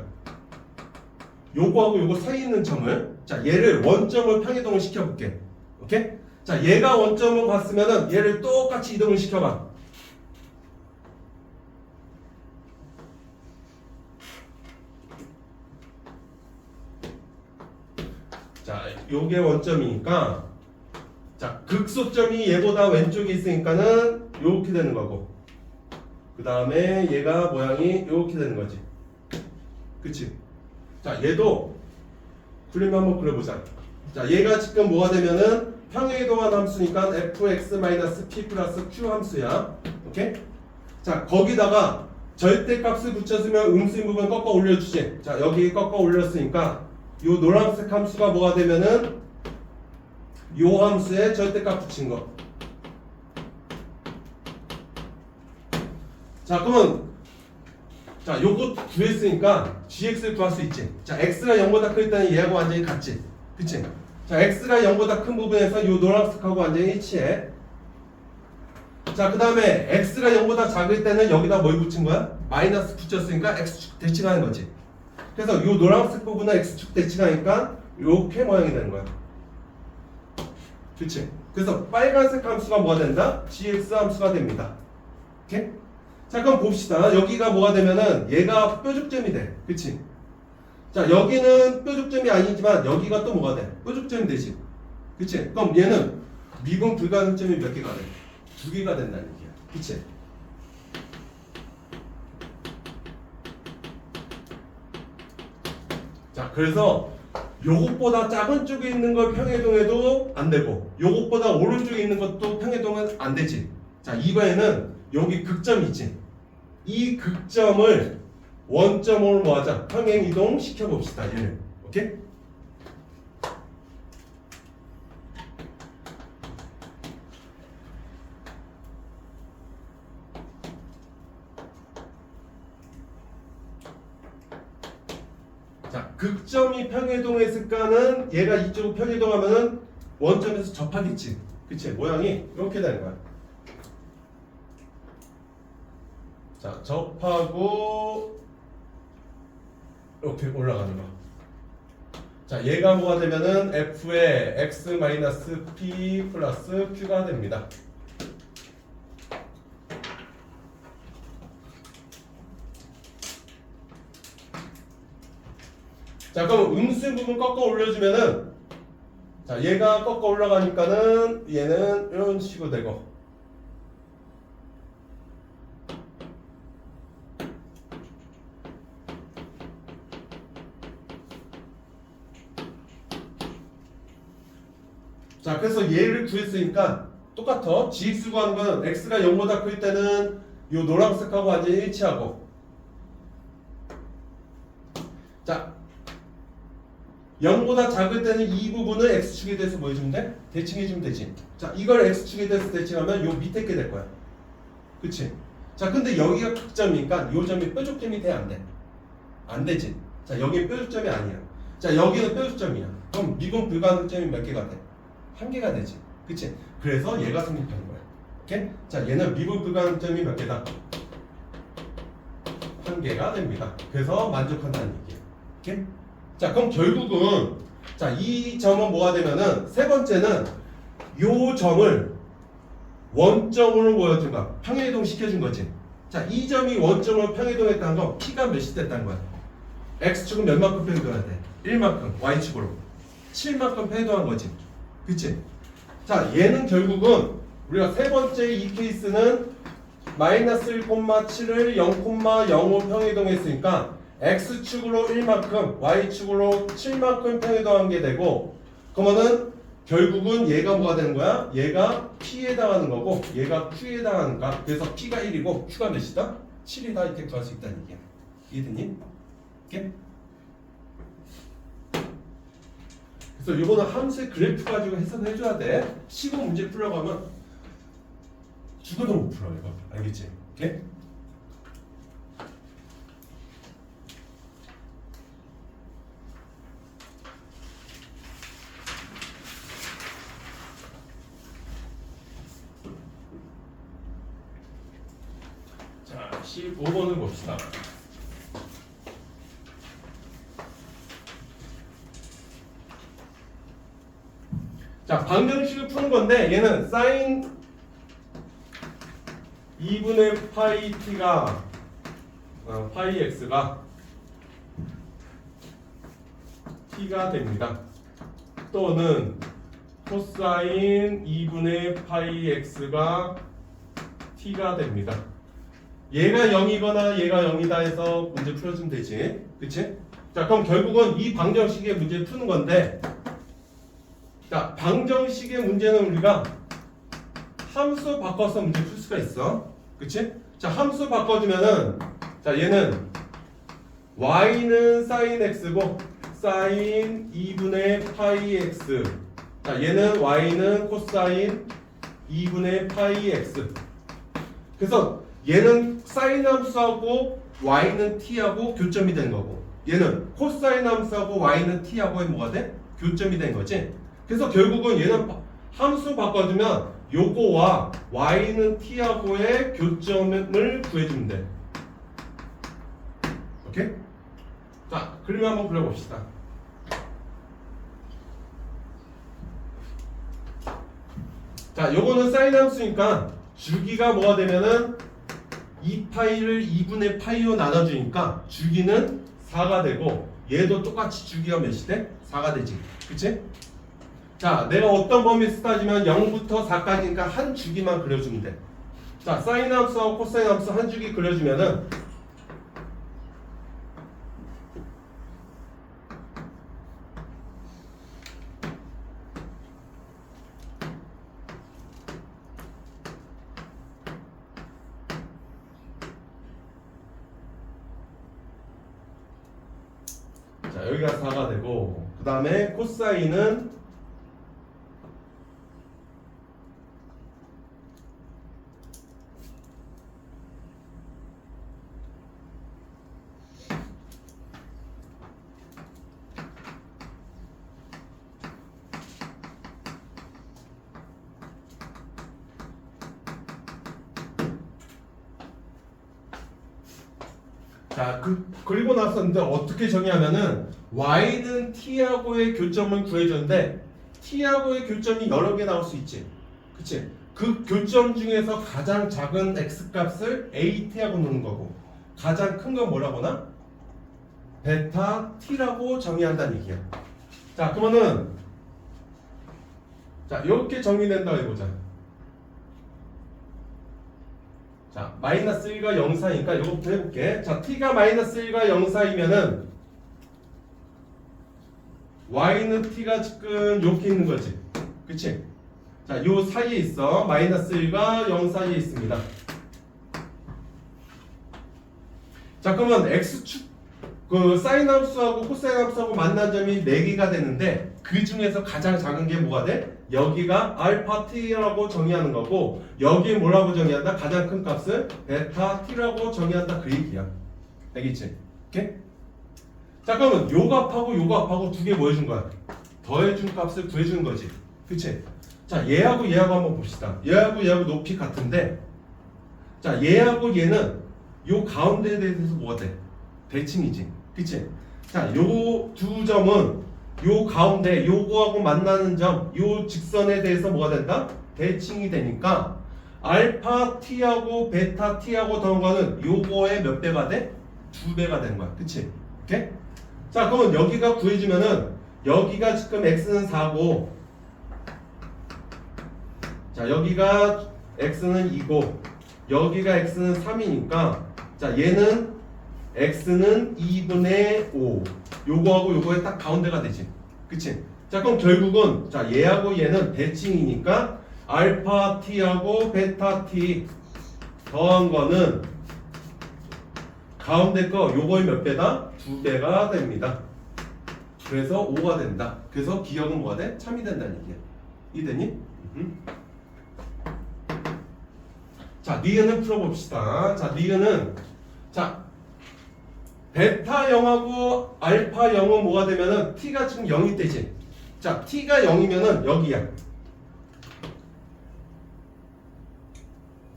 요거하고 요거 사이에 있는 점을, 자, 얘를 원점을 평이동을 시켜볼게. 오케이? 자, 얘가 원점을 갔으면은 얘를 똑같이 이동을 시켜봐. 자, 요게 원점이니까, 자, 극소점이 얘보다 왼쪽에 있으니까는 요렇게 되는 거고, 그 다음에 얘가 모양이 요렇게 되는 거지. 그치? 자, 얘도 그림 한번 그려보자. 자, 얘가 지금 뭐가 되면은 평행이동한 함수니까 fx-p 플러스 q 함수야. 오케이? 자, 거기다가 절대값을 붙였으면 음수인 부분 꺾어 올려주지. 자, 여기 꺾어 올렸으니까 요 노란색 함수가 뭐가 되면은 요 함수에 절대값 붙인 거. 자, 그러면 자, 요거 구했으니까 gx를 구할 수 있지. 자, x가 0보다 클 때는 얘하고 완전히 같지. 그치? 자, x가 0보다 큰 부분에서 요 노란색하고 완전히 일치해. 자, 그 다음에 x가 0보다 작을 때는 여기다 뭘 붙인 거야? 마이너스 붙였으니까 x축 대칭하는 거지. 그래서 요 노란색 부분은 x축 대칭하니까 요렇게 모양이 되는 거야. 그치? 그래서 빨간색 함수가 뭐가 된다? gx 함수가 됩니다. 오케이? 자, 그럼 봅시다. 여기가 뭐가 되면은 얘가 뾰족점이 돼. 그치? 자, 여기는 뾰족점이 아니지만 여기가 또 뭐가 돼? 뾰족점이 되지. 그치? 그럼 얘는 미분 불가능점이 몇 개가 돼? 2개가 된다는 얘기야. 그치? 자, 그래서 요것보다 작은 쪽에 있는 걸 평행이동해도 안 되고 요것보다 오른쪽에 있는 것도 평행이동은 안 되지. 자, 이번에는 여기 극점이 있지. 이 극점을 원점으로 뭐하자? 평행이동 시켜봅시다. 얘를. 오케이? 자, 극점이 평행이동했을까는 얘가 이쪽으로 평행이동하면은 원점에서 접하겠지. 그치? 모양이 이렇게 되는 거야. 자, 접하고 이렇게 올라가는 거. 자, 얘가 뭐가 되면은 f의 x-p 플러스 q가 됩니다. 자, 그럼 음수인 부분 꺾어 올려주면은 자, 얘가 꺾어 올라가니까는 얘는 이런 식으로 되고, 자, 그래서 얘를 구했으니까 똑같아. gx 구하는 건 x가 0보다 클 때는 요 노란색하고 완전히 일치하고, 자, 0보다 작을 때는 이 부분을 x축에 대해서 뭐 해주면 돼? 대칭해주면 되지. 자, 이걸 x축에 대해서 대칭하면 요 밑에 게 될 거야. 그치? 자, 근데 여기가 극점이니까 요 점이 뾰족점이 돼? 안 돼? 안 되지. 자, 여기는 뾰족점이 아니야. 자, 여기는 뾰족점이야. 그럼 미분 불가능점이 몇 개가 돼? 1개가 되지. 그치? 그래서 얘가 성립하는 거야. 오케이? 자, 얘는 미분 불가능점이 몇 개다? 1개가 됩니다. 그래서 만족한다는 얘기야. 오케이? 자, 그럼 결국은 자, 이 점은 뭐가 되면은 세 번째는 요 점을 원점으로 보여준가 평행이동 시켜준 거지. 자, 이 점이 원점으로 평행이동했다는 건 p가 몇이 됐다는 거야. x축은 몇만큼 평행이동해야 돼? 1만큼. y축으로 7만큼 평행이동한 거지. 그치? 자, 얘는 결국은 우리가 세 번째 이 케이스는 마이너스 1,7을 0,05 평행이동했으니까 x축으로 1만큼, y축으로 7만큼 평행이동한 게 되고, 그러면은 결국은 얘가 뭐가 되는 거야? 얘가 p에 해당하는 거고 얘가 q에 해당하는가? 그래서 p가 1이고 q가 몇이다? 7이다. 이렇게 구할 수 있다는 얘기야. 이해됐니? 오케이? 그래서 이거는 함수의 그래프 가지고 해석을 해줘야 돼. 시고 문제 풀려가면 죽어도 못 풀어 이거. 알겠지? 오케이? 자, 15번을 봅시다. 자, 방정식을 푸는 건데 얘는 사인 2분의 파이 t가 파이 x가 t가 됩니다. 또는 코사인 2분의 파이 x가 t가 됩니다. 얘가 0이거나 얘가 0이다 해서 문제 풀어주면 되지. 그치? 자, 그럼 결국은 이 방정식의 문제를 푸는 건데, 자, 방정식의 문제는 우리가 함수 바꿔서 문제 풀 수가 있어. 그치? 자, 함수 바꿔주면은, 자, 얘는 y는 sin x고 sin 2분의 파이 x. 자, 얘는 y는 코사인 2분의 파이 x. 그래서 얘는 사인 함수하고 y는 t하고 교점이 된 거고, 얘는 코사인 함수하고 y는 t하고의 뭐가 돼? 교점이 된 거지. 그래서 결국은 얘는 함수 바꿔주면 요거와 y는 t하고의 교점을 구해주면 돼. 오케이? 자, 그림을 한번 그려봅시다. 자, 요거는 사인 함수니까 주기가 뭐가 되면은 2파이를 2분의 파이로 나눠주니까 주기는 4가 되고, 얘도 똑같이 주기가 몇이 돼? 4가 되지. 그치? 자, 내가 어떤 범위에서 따지면 0부터 4까지니까 한 주기만 그려주면 돼. 자, 사인 함수하고 코사인 함수 한 주기 그려주면은 자, 여기가 4가 되고, 그 다음에 코사인은 자, 그리고 나서 이제 어떻게 정의하면은 y는 t하고의 교점을 구해줬는데 t하고의 교점이 여러 개 나올 수 있지. 그치? 그 교점 중에서 가장 작은 x 값을 at하고 놓는 거고, 가장 큰 건 뭐라고나? 베타 t라고 정의한다는 얘기야. 자, 그러면은 자, 이렇게 정의된다고 해보자. 자, 마이너스 1과 0 사이니까 이거부터 해볼게. 자, t가 마이너스 1과 0 사이면은 y는 t가 지금 이렇게 있는 거지. 그치? 자, 요 사이에 있어. 마이너스 1과 0 사이에 있습니다. 자, 그러면 x축, 그 사인 함수하고 코사인 함수하고 만난 점이 4개가 되는데, 그 중에서 가장 작은 게 뭐가 돼? 여기가 알파 t라고 정의하는 거고, 여기 뭐라고 정의한다? 가장 큰 값을 베타 t라고 정의한다, 그 얘기야. 알겠지? 오케이? 자, 그러면 요 값하고 요 값하고 두 개 뭐 해준 거야? 더해준 값을 구해주는 거지. 그치? 자, 얘하고 얘하고 한번 봅시다. 얘하고 얘하고 높이 같은데, 자, 얘하고 얘는 요 가운데에 대해서 뭐가 돼? 대칭이지. 그치? 자, 요 두 점은 요 가운데 요거하고 만나는 점, 요 직선에 대해서 뭐가 된다? 대칭이 되니까 알파 t하고 베타 t하고 더한 거는 요거의 몇 배가 돼? 2배가 되는 거야. 그치? 오케이? 자, 그러면 여기가 구해주면은 여기가 지금 x는 4고, 자, 여기가 x는 2고, 여기가 x는 3이니까, 자, 얘는 x는 2분의 5. 요거하고 요거의 딱 가운데가 되지. 그치? 자, 그럼 결국은, 자, 얘하고 얘는 대칭이니까, 알파 t하고 베타 t 더한 거는 가운데 거 요거의 몇 배다? 2배가 됩니다. 그래서 5가 된다. 그래서 기억은 뭐가 돼? 참이 된다는 얘기야. 이해되니? 자, 니은을 풀어봅시다. 자, 니은은, 자, 베타 0하고 알파 0은 뭐가 되면은 t가 지금 0이 되지. 자, t가 0이면은 여기야.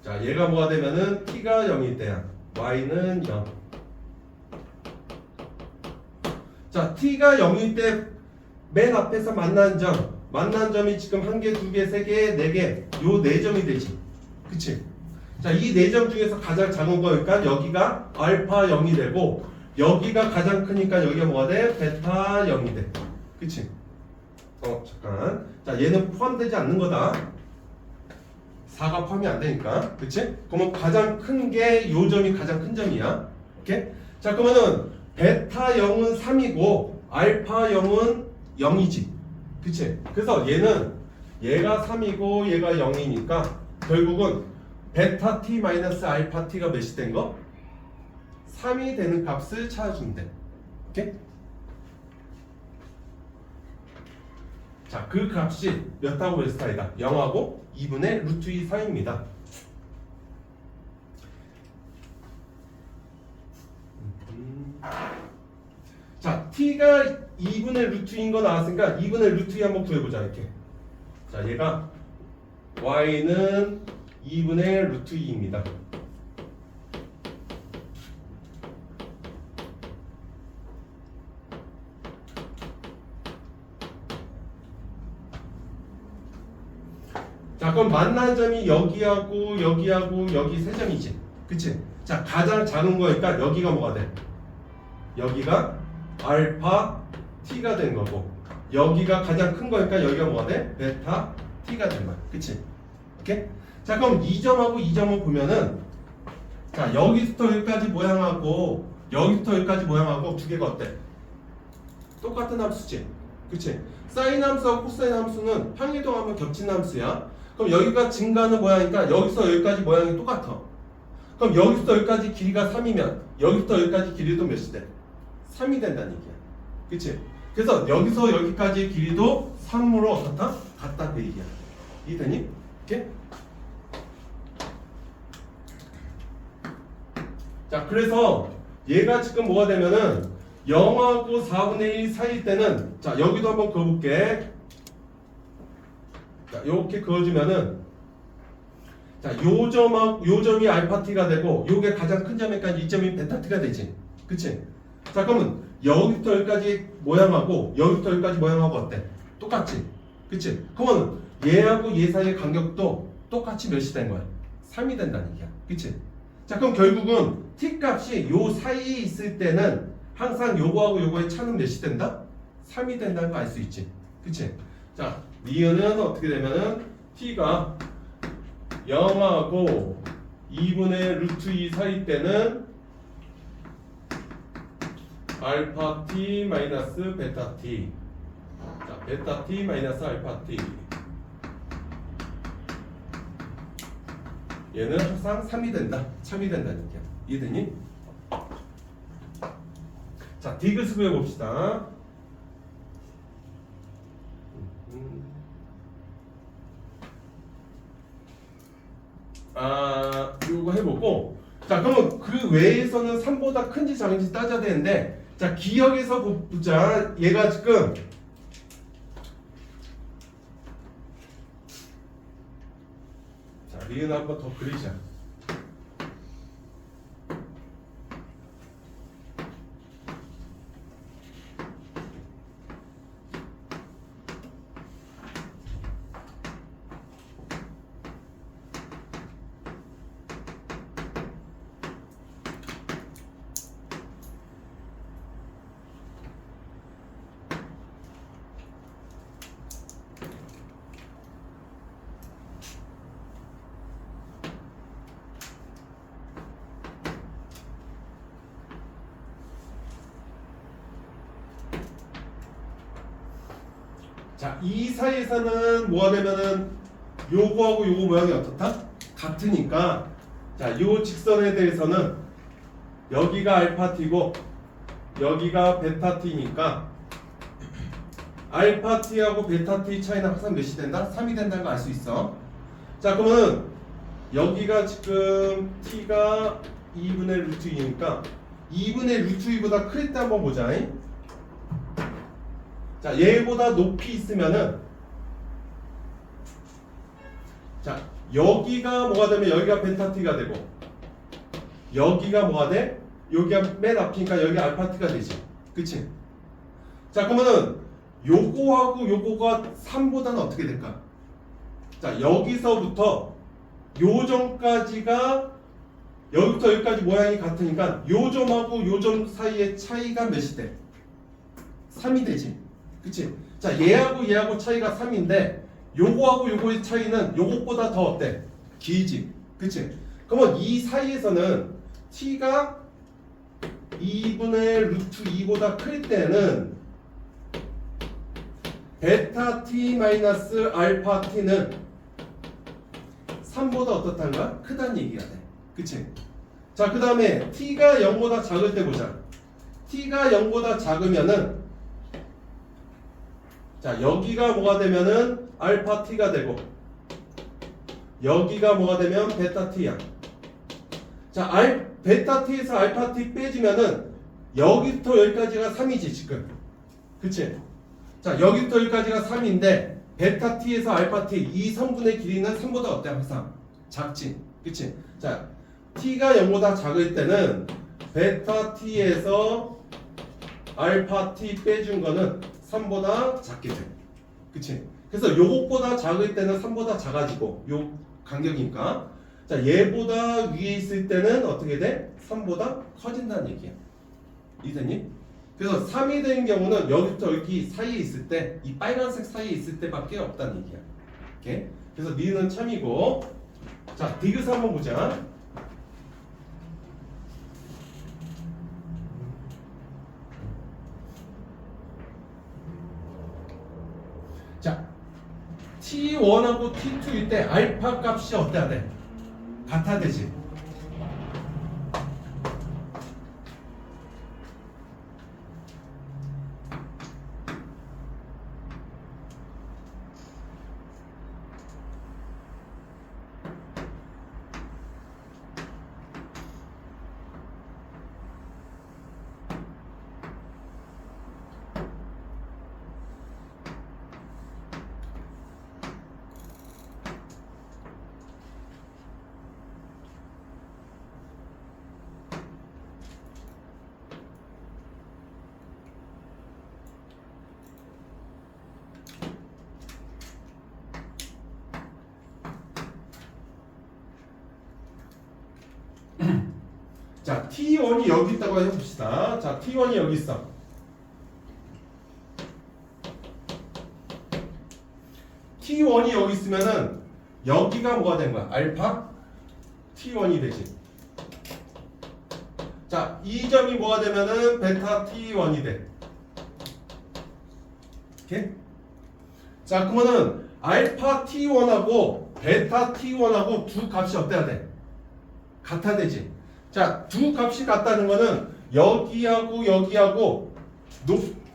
자, 얘가 뭐가 되면은 t가 0이 돼야. y는 0. 자, t가 0일 때 맨 앞에서 만난 점이 지금 1개, 2개, 3개, 4개, 요 4점이 되지. 그치? 자, 이 4점 중에서 가장 작은 거니까 여기가 알파 0이 되고, 여기가 가장 크니까 여기가 뭐가 돼? 베타 0이 돼. 그치? 잠깐. 자, 얘는 포함되지 않는 거다. 4가 포함이 안 되니까. 그치? 그러면 가장 큰 게 요 점이 가장 큰 점이야. 오케이? 자, 그러면은 베타 0은 3이고 알파 0은 0이지. 그치? 그래서 얘가 3이고 얘가 0이니까 결국은 베타 t 마이너스 알파 t가 몇이 된 거? 3이 되는 값을 찾아주면 돼. 오케이? 자, 그 값이 몇하고 몇 사이다? 0하고 2분의 루트 2 사이입니다. 자, t가 2분의 루트 2인 거 나왔으니까 2분의 루트 2 한번 구해보자. 이렇게. 자, 얘가 y는 2분의 루트 2입니다. 자, 그럼 만난 점이 여기하고 여기하고 여기 세 점이지. 그치? 자, 가장 작은 거니까 여기가 뭐가 돼? 여기가 알파 t가 된 거고, 여기가 가장 큰 거니까 여기가 뭐가 돼? 베타 t가 된 거야. 그치? 오케이? 자, 그럼 이 점하고 이 점을 보면은, 자, 여기부터 여기까지 모양하고 여기부터 여기까지 모양하고 두 개가 어때? 똑같은 함수지. 그치? 사인 함수하고 코사인 함수는 평이동하면 겹친 함수야. 그럼 여기가 증가하는 모양이니까 여기서 여기까지 모양이 똑같아. 그럼 여기부터 여기까지 길이가 3이면 여기부터 여기까지 길이도 몇이 돼? 3이 된다는 얘기야. 그치? 그래서 여기서 여기까지의 길이도 3으로 어떻다? 같다 그 얘기야. 이해되니? 오케이? 자, 그래서 얘가 지금 뭐가 되면은 0하고 4분의 1 사이일 때는, 자, 여기도 한번 그어볼게. 자, 요렇게 그어주면은, 자, 요 점이 알파 t가 되고 요게 가장 큰 점이니까 이 점이 베타 t가 되지. 그치? 자, 그러면 여기부터 여기까지 모양하고 여기부터 여기까지 모양하고 어때? 똑같지? 그치? 그러면 얘하고 얘 사이의 간격도 똑같이 몇이 된 거야? 3이 된다는 얘기야. 그치? 자, 그럼 결국은 t 값이 요 사이에 있을 때는 항상 요거하고 요거의 차는 몇이 된다? 3이 된다는 거 알 수 있지. 그치? 자, 니은은 어떻게 되면은 t가 0하고 2분의 루트 2 사이 때는 알파 t 마이너스 베타 t. 자, 베타 t 마이너스 알파 t. 얘는 항상 3이 된다. 3이 된다는 얘기야. 이해되니? 자, 디귿을 구해봅시다. 요거 해보고, 자, 그러면 그 외에서는 3보다 큰지 작은지 따져야 되는데, 자, 기억에서 보자. 얘가 지금 자, 리은 한번 더 그리자. 자, 이 사이에서는 뭐가 되면은 요거하고 요거 모양이 어떻다? 같으니까, 자, 요 직선에 대해서는 여기가 알파 t고 여기가 베타 t니까 알파 t하고 베타 t 차이는 항상 몇이 된다? 3이 된다는 거 알 수 있어. 자, 그러면 여기가 지금 t가 2분의 루트 2니까 2분의 루트 2보다 클 때 한번 보자. 자, 얘보다 높이 있으면은, 자, 여기가 뭐가 되면 여기가 베타 t가 되고 여기가 뭐가 돼? 여기가 맨 앞이니까 여기 알파 t가 되지. 그치? 자, 그러면은 요거하고 요거가 3보다는 어떻게 될까? 자, 여기서부터 요 점까지가 여기부터 여기까지 모양이 같으니까 요 점하고 요 점 사이의 차이가 몇이 돼? 3이 되지. 그치? 자, 얘하고 차이가 3인데 요거하고 요거의 차이는 요것보다 더 어때? 길지. 그치? 그러면 이 사이에서는 t가 2분의 루트 2보다 클 때는 베타 t 마이너스 알파 t는 3보다 어떻다는 거야? 크다는 얘기가 돼. 그치? 자, 그 다음에 t가 0보다 작을 때 보자. t가 0보다 작으면은 자, 여기가 뭐가 되면은 알파 t가 되고 여기가 뭐가 되면 베타 t야. 자, 베타 t에서 알파 t 빼지면은 여기부터 여기까지가 3이지 지금. 그치? 자, 여기부터 여기까지가 3인데 베타 t에서 알파 t 이 성분의 길이는 3보다 어때? 항상 작지. 그치? 자, t가 0보다 작을 때는 베타 t에서 알파 t 빼준 거는 3보다 작게 돼. 그치? 그래서 요것보다 작을 때는 3보다 작아지고 요 간격이니까 자, 얘보다 위에 있을 때는 어떻게 돼? 3보다 커진다는 얘기야. 이해됐니? 그래서 3이 된 경우는 여기부터 여기 사이에 있을 때 이 빨간색 사이에 있을 때밖에 없다는 얘기야. 오케이? 그래서 니는 참이고 자, 디귿 한번 보자. 자, T1하고 T2일 때 알파 값이 어때야 돼? 같아야 되지. 자, T1이 여기 있다고 해봅시다. 자, T1이 여기 있어. T1이 여기 있으면은 여기가 뭐가 된 거야? 알파 T1이 되지. 자, 이 점이 뭐가 되면은 베타 T1이 돼. 오케이? 자, 그러면은 알파 T1하고 베타 T1하고 두 값이 어때야 돼? 같아야 되지. 자, 두 값이 같다는 거는 여기하고 여기하고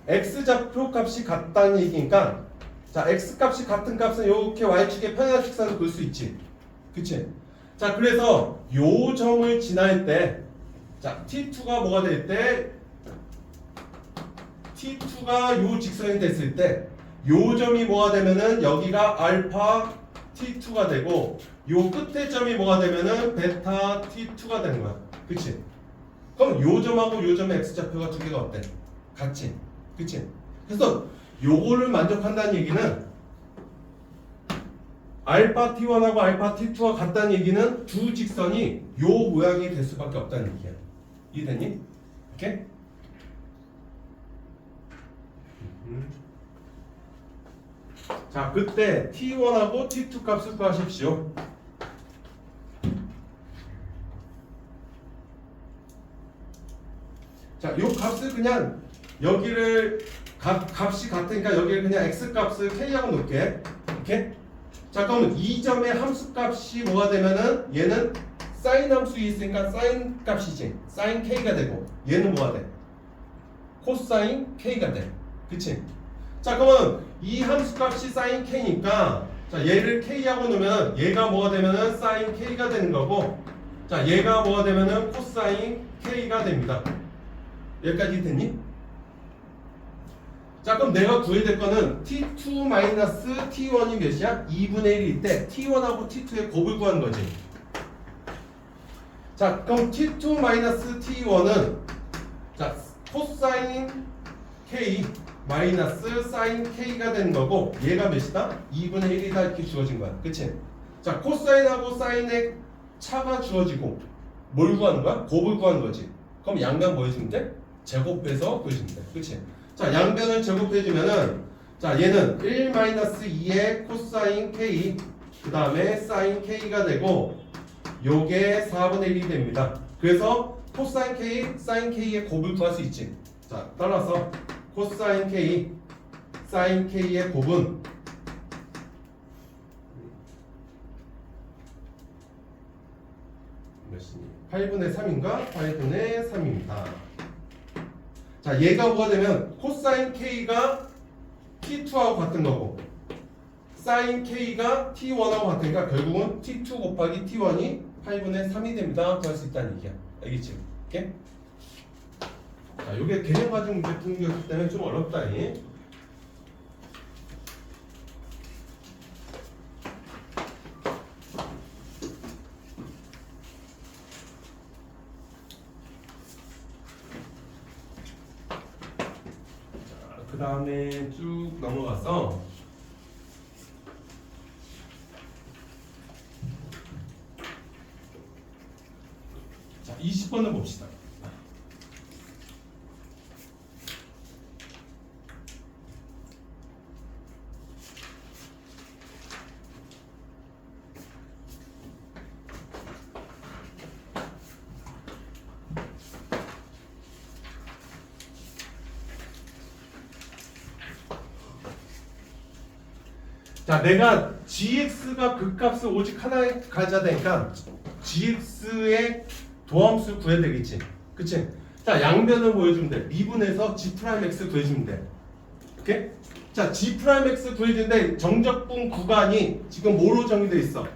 x좌표 값이 같다는 얘기니까 자, x 값이 같은 값은 이렇게 y축의 평행하식선을 그을 수 있지. 그치? 자, 그래서 요 점을 지날 때 자, t2가 뭐가 될 때 t2가 요 직선이 됐을 때 요 점이 뭐가 되면은 여기가 알파 t2가 되고 요 끝에 점이 뭐가 되면은 베타 t2가 되는 거야. 그치? 그럼 요 점하고 요 점의 x좌표가 두 개가 어때? 같지? 그치? 그래서 요거를 만족한다는 얘기는 알파 t1하고 알파 t2가 같다는 얘기는 두 직선이 요 모양이 될 수밖에 없다는 얘기야. 이해됐니? 오케이? 자, 그때 t1하고 t2 값을 구하십시오. 자, 요 값을 그냥 여기를 값이 같으니까 여기를 그냥 x 값을 k하고 놓을게. 오케이? 자, 그러면 이 점의 함수 값이 뭐가 되면은 얘는 사인 함수 있으니까 사인 값이지. 사인 k가 되고 얘는 뭐가 돼? 코사인 k가 돼. 그치? 자, 그러면 이 함수 값이 사인 k니까 자, 얘를 k하고 놓으면 얘가 뭐가 되면은 사인 k가 되는 거고 자, 얘가 뭐가 되면은 코사인 k가 됩니다. 여기까지 됐니? 자, 그럼 내가 구해야 될 거는 t2 마이너스 t1이 몇이야? 2분의 1일 때 t1하고 t2의 곱을 구하는 거지. 자, 그럼 T2 마이너스 T1은 자, 코사인 K 마이너스 사인 K가 되는 거고 얘가 몇이다? 2분의 1이다 이렇게 주어진 거야. 그치? 자, 코사인하고 사인의 차가 주어지고 뭘 구하는 거야? 곱을 구하는 거지. 그럼 양변 뭐 해주면 돼? 제곱해서 구해주면 돼. 그치? 자, 양변을 제곱해주면은 자, 얘는 1 마이너스 2의 코사인 K 그 다음에 사인 K가 되고 요게 4분의 1이 됩니다. 그래서 코사인 K, 사인 K의 곱을 구할 수 있지. 자, 따라서 코사인 K, 사인 K의 곱은 몇이니? 8분의 3인가? 8분의 3입니다. 자, 얘가 뭐가 되면 코사인 K가 T2하고 같은 거고 사인 K가 T1하고 같으니까 결국은 T2 곱하기 T1이 8분의 3이 됩니다. 구할 수 있다는 얘기야. 알겠지? 오케이? 자, 요게 개념 가지고 문제 푸는 거기 때문에 좀 어렵다. 이. 그 다음에 쭉 넘어가서 자, 20번을 봅시다. 자, 내가 gx가 극값을 오직 하나에 가져야 되니까 gx의 도함수 구해야 되겠지. 그치? 자, 양변을 보여주면 돼. 미분해서 g'x 구해주면 돼. 오케이? 자, g'x 구해주는데 정적분 구간이 지금 뭐로 정의되어 있어?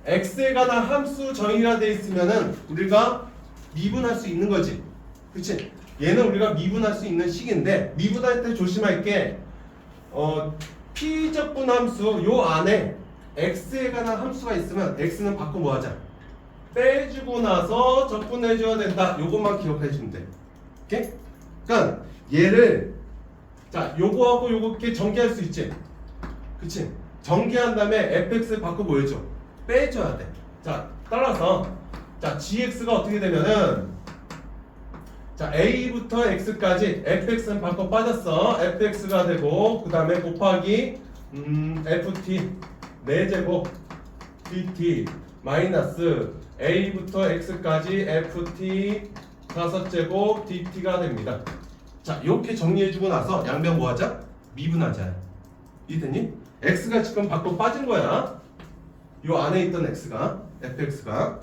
x에 관한 함수 정의가 되어 있으면은 우리가 미분할 수 있는 거지. 그치? 얘는 우리가 미분할 수 있는 식인데 미분할 때 조심할 게 P적분 함수 요 안에 x에 관한 함수가 있으면 x는 바꿔 뭐 하자? 빼주고 나서 적분해줘야 된다. 요것만 기억해주면 돼. 오케이? 그러니까 얘를 자 요거하고 요거 이렇게 전개할 수 있지. 그치? 전개한 다음에 fx 바꿔 보여줘. 빼줘야 돼. 자 따라서 자 gx가 어떻게 되면은 자 a부터 x까지 fx는 바꿔 빠졌어. fx가 되고 그 다음에 곱하기 ft 4제곱 dt 마이너스 a부터 x까지 ft 5제곱 dt가 됩니다. 자 이렇게 정리해주고 나서 양변 뭐하자? 미분하자. 이해됐니? x가 지금 바꿔 빠진 거야. 요 안에 있던 x가 fx가.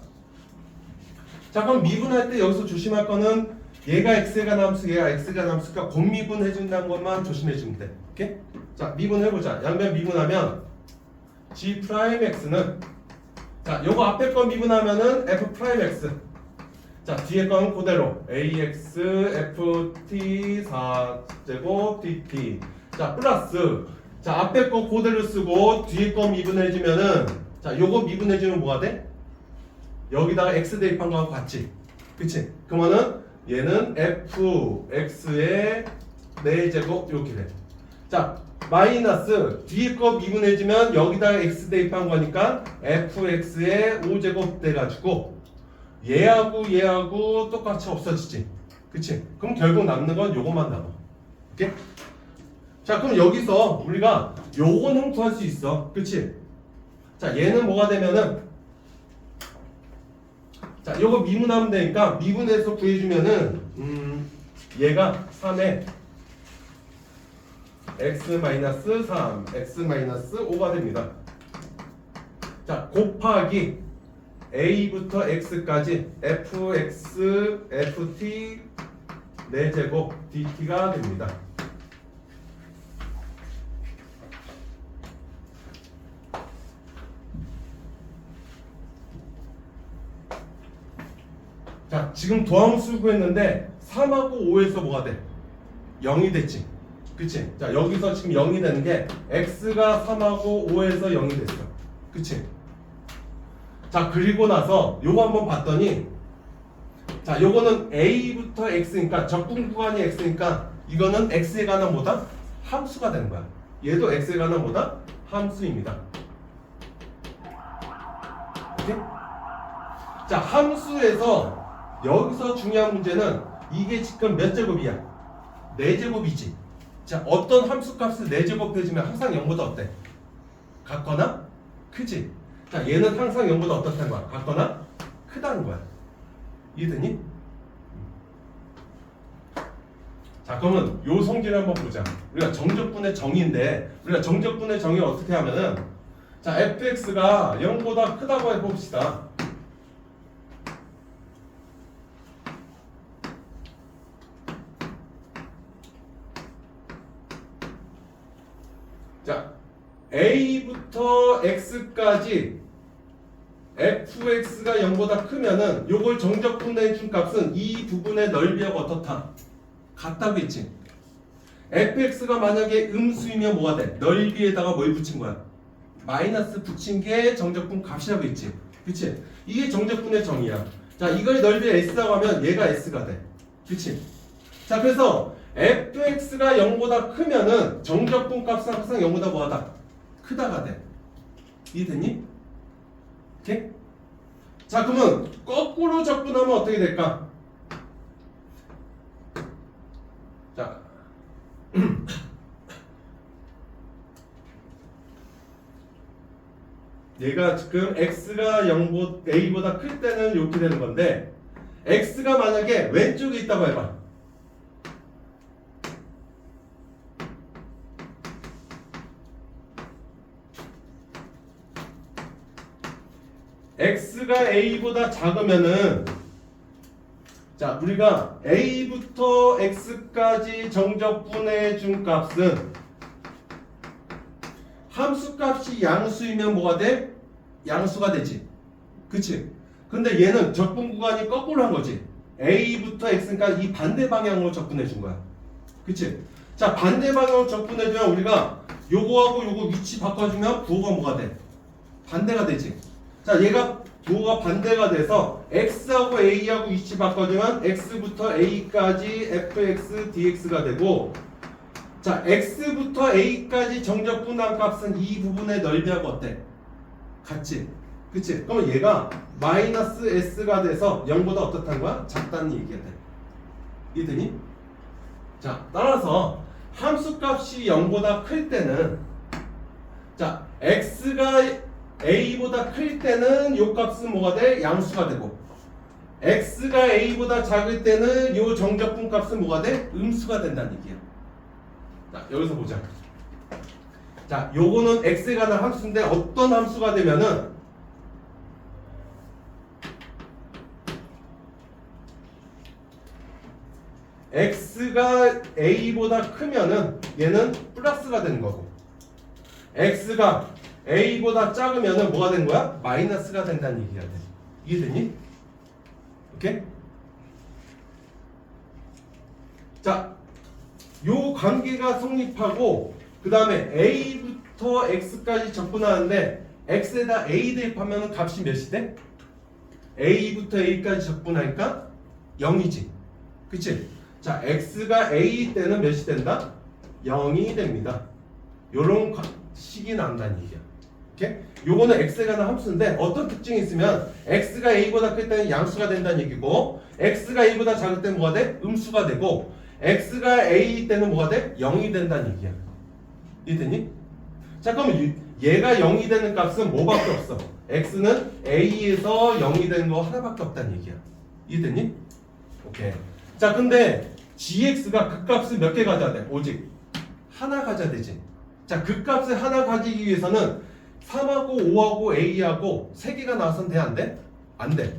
자 그럼 미분할 때 여기서 조심할 거는 얘가 x가 남수, 얘가 x가 남수니까 곱미분 해준다는 것만 조심해주면 돼. 오케이? 자, 미분해보자. 양변 미분하면 g'x는 자, 요거 앞에 거 미분하면은 f'x. 자, 뒤에 건 그대로 ax ft 4제곱 dt. 자, 플러스 자, 앞에 거 그대로 쓰고 뒤에 거 미분해주면은 자, 요거 미분해주면 뭐가 돼? 여기다가 x 대입한 거하고 같지? 그치? 그러면은 얘는 fx의 4제곱 이렇게 돼. 자 마이너스 뒤에 거 미분해주면 여기다가 x 대입한 거니까 fx의 5제곱 돼가지고 얘하고 똑같이 없어지지. 그치? 그럼 결국 남는 건 요것만 남아. 오케이? 자 그럼 여기서 우리가 요거는 구할 수 있어. 그치? 자 얘는 뭐가 되면은 자, 요거 미분하면 되니까 미분해서 구해주면은 얘가 3에 x-3, x-5가 됩니다. 자, 곱하기 a부터 x까지 fx, ft 4제곱 dt가 됩니다. 자, 지금 도함수 구했는데 3하고 5에서 뭐가 돼? 0이 됐지. 그치? 자, 여기서 지금 0이 되는 게 x가 3하고 5에서 0이 됐어. 그치? 자, 그리고 나서 요거 한번 봤더니 자, 요거는 A부터 X니까 적분 구간이 X니까 이거는 X에 관한 뭐다? 함수가 되는 거야. 얘도 X에 관한 뭐다? 함수입니다. 오케이? 자, 함수에서 여기서 중요한 문제는 이게 지금 몇 제곱이야? 4제곱이지. 자, 어떤 함수 값을 4제곱해주면 항상 0보다 어때? 같거나 크지? 자, 얘는 항상 0보다 어떻다는 거야? 같거나 크다는 거야. 이해되니? 자, 그러면 요 성질을 한번 보자. 우리가 정적분의 정의인데 우리가 정적분의 정의 어떻게 하면은 자, fx가 0보다 크다고 해봅시다. 자, a부터 x까지 fx가 0보다 크면은 요걸 정적분해 준 값은 이 부분의 넓이하고 어떻다? 같다고 했지. fx가 만약에 음수이면 뭐가 돼? 넓이에다가 뭘 붙인 거야? 마이너스 붙인 게 정적분 값이라고 했지. 그치? 이게 정적분의 정의야. 자, 이걸 넓이 s라고 하면 얘가 s가 돼. 그치? 자, 그래서 fx가 0보다 크면은 정적분 값은 항상 0보다 뭐하다? 크다가 돼. 이해됐니? 오케이? 자, 그러면 거꾸로 적분하면 어떻게 될까? 자, 얘가 지금 x가 a보다 클 때는 이렇게 되는 건데 x가 만약에 왼쪽에 있다고 해봐. x가 a보다 작으면은 자, 우리가 a부터 x까지 정적분해 준 값은 함수 값이 양수이면 뭐가 돼? 양수가 되지. 그치? 근데 얘는 적분 구간이 거꾸로 한 거지. a부터 x니까 이 반대 방향으로 적분해 준 거야. 그치? 자, 반대 방향으로 적분해 주면 우리가 요거하고 요거 위치 바꿔주면 부호가 뭐가 돼? 반대가 되지. 자, 얘가 부호가 반대가 돼서 x하고 a하고 위치 바꿔주면 x부터 a까지 fx dx가 되고 자, x부터 a까지 정적분한 값은 이 부분의 넓이하고 어때? 같지? 그치? 그러면 얘가 마이너스 s가 돼서 0보다 어떻다는 거야? 작다는 얘기가 돼. 이해되니? 자, 따라서 함수 값이 0보다 클 때는 자, x가 a보다 클 때는 요 값은 뭐가 돼? 양수가 되고 x가 a보다 작을 때는 요 정적분 값은 뭐가 돼? 음수가 된다는 얘기야. 자, 여기서 보자. 자, 요거는 x에 관한 함수인데 어떤 함수가 되면은 x가 a보다 크면은 얘는 플러스가 되는 거고 x가 a보다 작으면은 뭐가 되는 거야? 마이너스가 된다는 얘기가 돼. 이해되니? 오케이? 자, 요 관계가 성립하고 그 다음에 a부터 x까지 적분하는데 x에다 a 대입하면 값이 몇이 돼? a부터 a까지 적분하니까 0이지. 그치? 자, x가 a 때는 몇이 된다? 0이 됩니다. 요런 식이 난다는 얘기야. 오케이? 요거는 x에 관한 함수인데 어떤 특징이 있으면 x가 a보다 클 때는 양수가 된다는 얘기고 x가 a보다 작을 때는 뭐가 돼? 음수가 되고 x가 a 때는 뭐가 돼? 0이 된다는 얘기야. 이해되니? 자, 그럼 얘가 0이 되는 값은 뭐밖에 없어? x는 a에서 0이 되는 거 하나밖에 없다는 얘기야. 이해되니? 오케이. 자, 근데 gx가 그 값을 몇 개 가져야 돼? 오직 하나 가져야 되지. 자, 그 값을 하나 가지기 위해서는 3하고 5하고 a하고 3개가 나와서는 돼? 안 돼? 안 돼.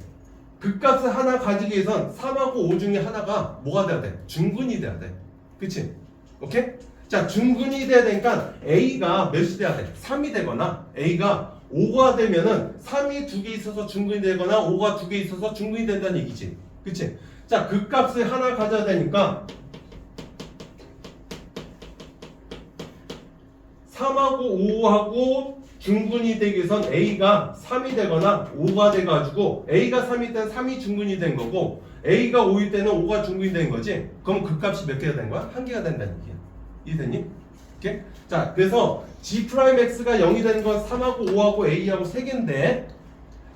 그 값을 하나 가지기 위해선 3하고 5 중에 하나가 뭐가 돼야 돼? 중근이 돼야 돼. 그치? 오케이? 자, 중근이 돼야 되니까 a가 몇이 돼야 돼? 3이 되거나 a가 5가 되면은 3이 2개 있어서 중근이 되거나 5가 2개 있어서 중근이 된다는 얘기지. 그치? 자, 그 값을 하나 가져야 되니까 3하고 5하고 중근이 되기 위해선 a가 3이 되거나 5가 돼가지고 a가 3이 된 3이 중근이 된 거고 A가 5일 때는 5가 중근이 된 거지. 그럼 그 값이 몇 개가 된 거야? 한 개가 된다는 얘기야. 이해됐니? 오케이? 자, 그래서 G'X가 0이 되는 건 3하고 5하고 A하고 3개인데,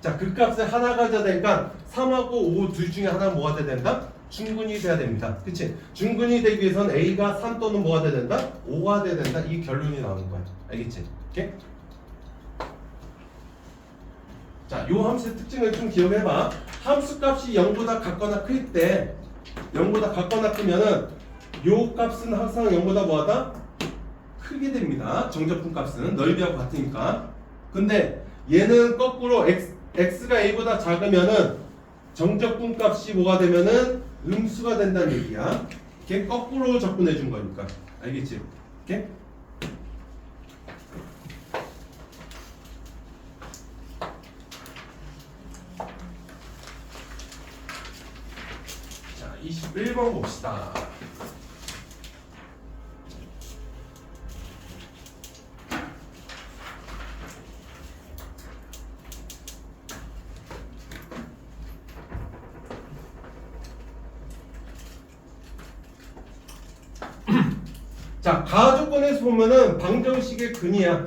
자, 그 값을 하나 가져야 되니까 3하고 5 둘 중에 하나 뭐가 돼야 된다? 중근이 돼야 됩니다. 그치? 중근이 되기 위해서는 A가 3 또는 뭐가 돼야 된다? 5가 돼야 된다. 이 결론이 나오는 거야. 알겠지? 오케이? 자, 요 함수의 특징을 좀 기억해봐. 함수 값이 0보다 같거나 클 때, 0보다 같거나 크면은 요 값은 항상 0보다 뭐하다? 크게 됩니다. 정적분 값은 넓이하고 같으니까. 근데 얘는 거꾸로 x가 a보다 작으면은 정적분 값이 뭐가 되면은 음수가 된다는 얘기야. 이렇게 거꾸로 접근해 준 거니까. 알겠지? 이렇게? 자, 21번 봅시다. 자, 가조건에서 보면은 방정식의 근이야.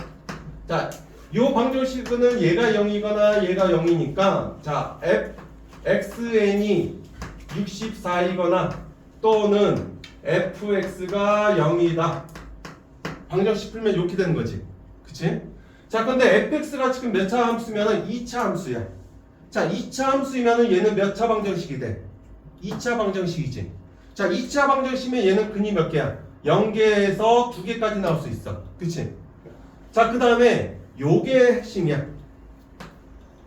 자, 요 방정식은 얘가 0이거나 얘가 0이니까 자, xn이 64이거나 또는 fx가 0이다. 방정식 풀면 이렇게 되는 거지. 그치? 자, 근데 fx가 지금 몇 차 함수면은 2차 함수야. 자, 2차 함수이면은 얘는 몇 차 방정식이 돼? 2차 방정식이지. 자, 2차 방정식이면 얘는 근이 몇 개야? 0개에서 2개까지 나올 수 있어. 그치? 자, 그 다음에 요게 핵심이야.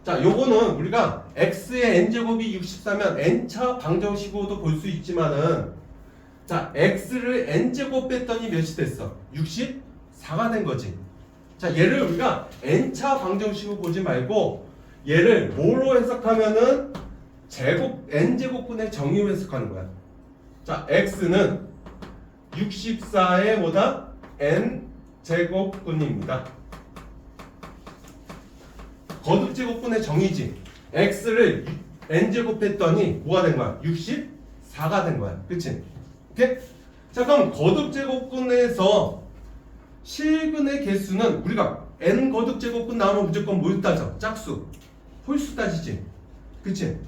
자, 요거는 우리가 x의 n제곱이 64면 n차 방정식으로도 볼 수 있지만은 자, x를 n제곱 뺐더니 몇이 됐어? 64가 된 거지. 자, 얘를 우리가 n차 방정식으로 보지 말고 얘를 뭐로 해석하면은 n제곱분의 정의로 해석하는 거야. 자, x는 64의 뭐다? n제곱분입니다. 거듭제곱분의 정의지. x를 n제곱 했더니 뭐가 된 거야? 64가 된 거야. 그치? 오케이? 자, 그럼 거듭제곱분에서 실근의 개수는 우리가 n 거듭제곱분 나오면 무조건 뭘 따져? 짝수. 홀수 따지지. 그치?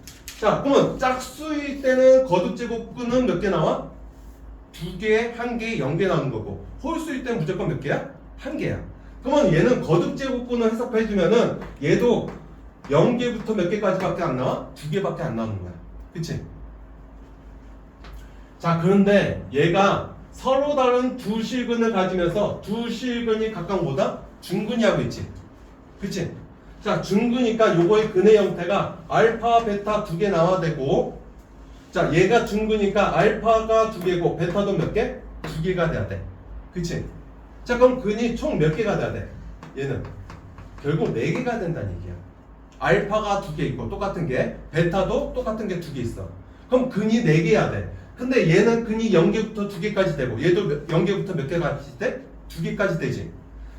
자, 그러면 짝수일 때는 거듭제곱분은 몇 개 나와? 2개, 1개, 0개 나오는 거고 홀수일 때는 무조건 몇 개야? 1개야. 그러면 얘는 거듭제곱분을 해석해주면은 얘도 0개부터 몇 개까지밖에 안 나와? 2개밖에 안 나오는 거야. 그치? 자, 그런데 얘가 서로 다른 두 실근을 가지면서 두 실근이 각각 뭐다? 중근이 하고 있지. 그치? 자, 중근이니까 요거의 근의 형태가 알파, 베타 2개 나와야 되고 자, 얘가 중근이니까 알파가 2개고 베타도 몇 개? 2개가 돼야 돼. 그치? 자, 그럼 근이 총 몇 개가 돼야 돼? 얘는 결국 4개가 된다는 얘기야. 알파가 2개 있고 똑같은 게 베타도 똑같은 게 2개 있어. 그럼 근이 4개야 돼. 근데 얘는 근이 0개부터 2개까지 되고 얘도 0개부터 몇 개까지 돼? 2개까지 되지.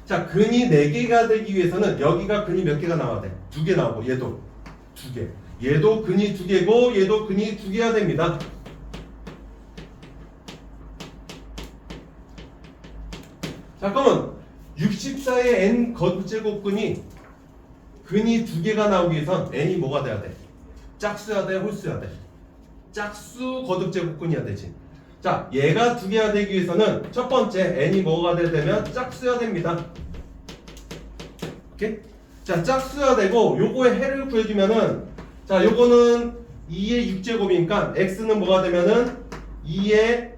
자, 근이 4개가 되기 위해서는 여기가 근이 몇 개가 나와야 돼? 2개 나오고 얘도 2개. 얘도 근이 2개고 얘도 근이 2개가 됩니다. 잠깐만 64의 n 거듭제곱근이 근이 2개가 나오기 위해선 n이 뭐가 돼야 돼? 짝수야 돼? 홀수야 돼? 짝수 거듭제곱근이야 되지. 자, 얘가 2개가 되기 위해서는 첫 번째 n이 뭐가 돼야 되면 짝수야 됩니다. 오케이? 자, 짝수야 되고 요거의 해를 구해주면은 자, 요거는 2의 6제곱이니까 x는 뭐가 되면은 2의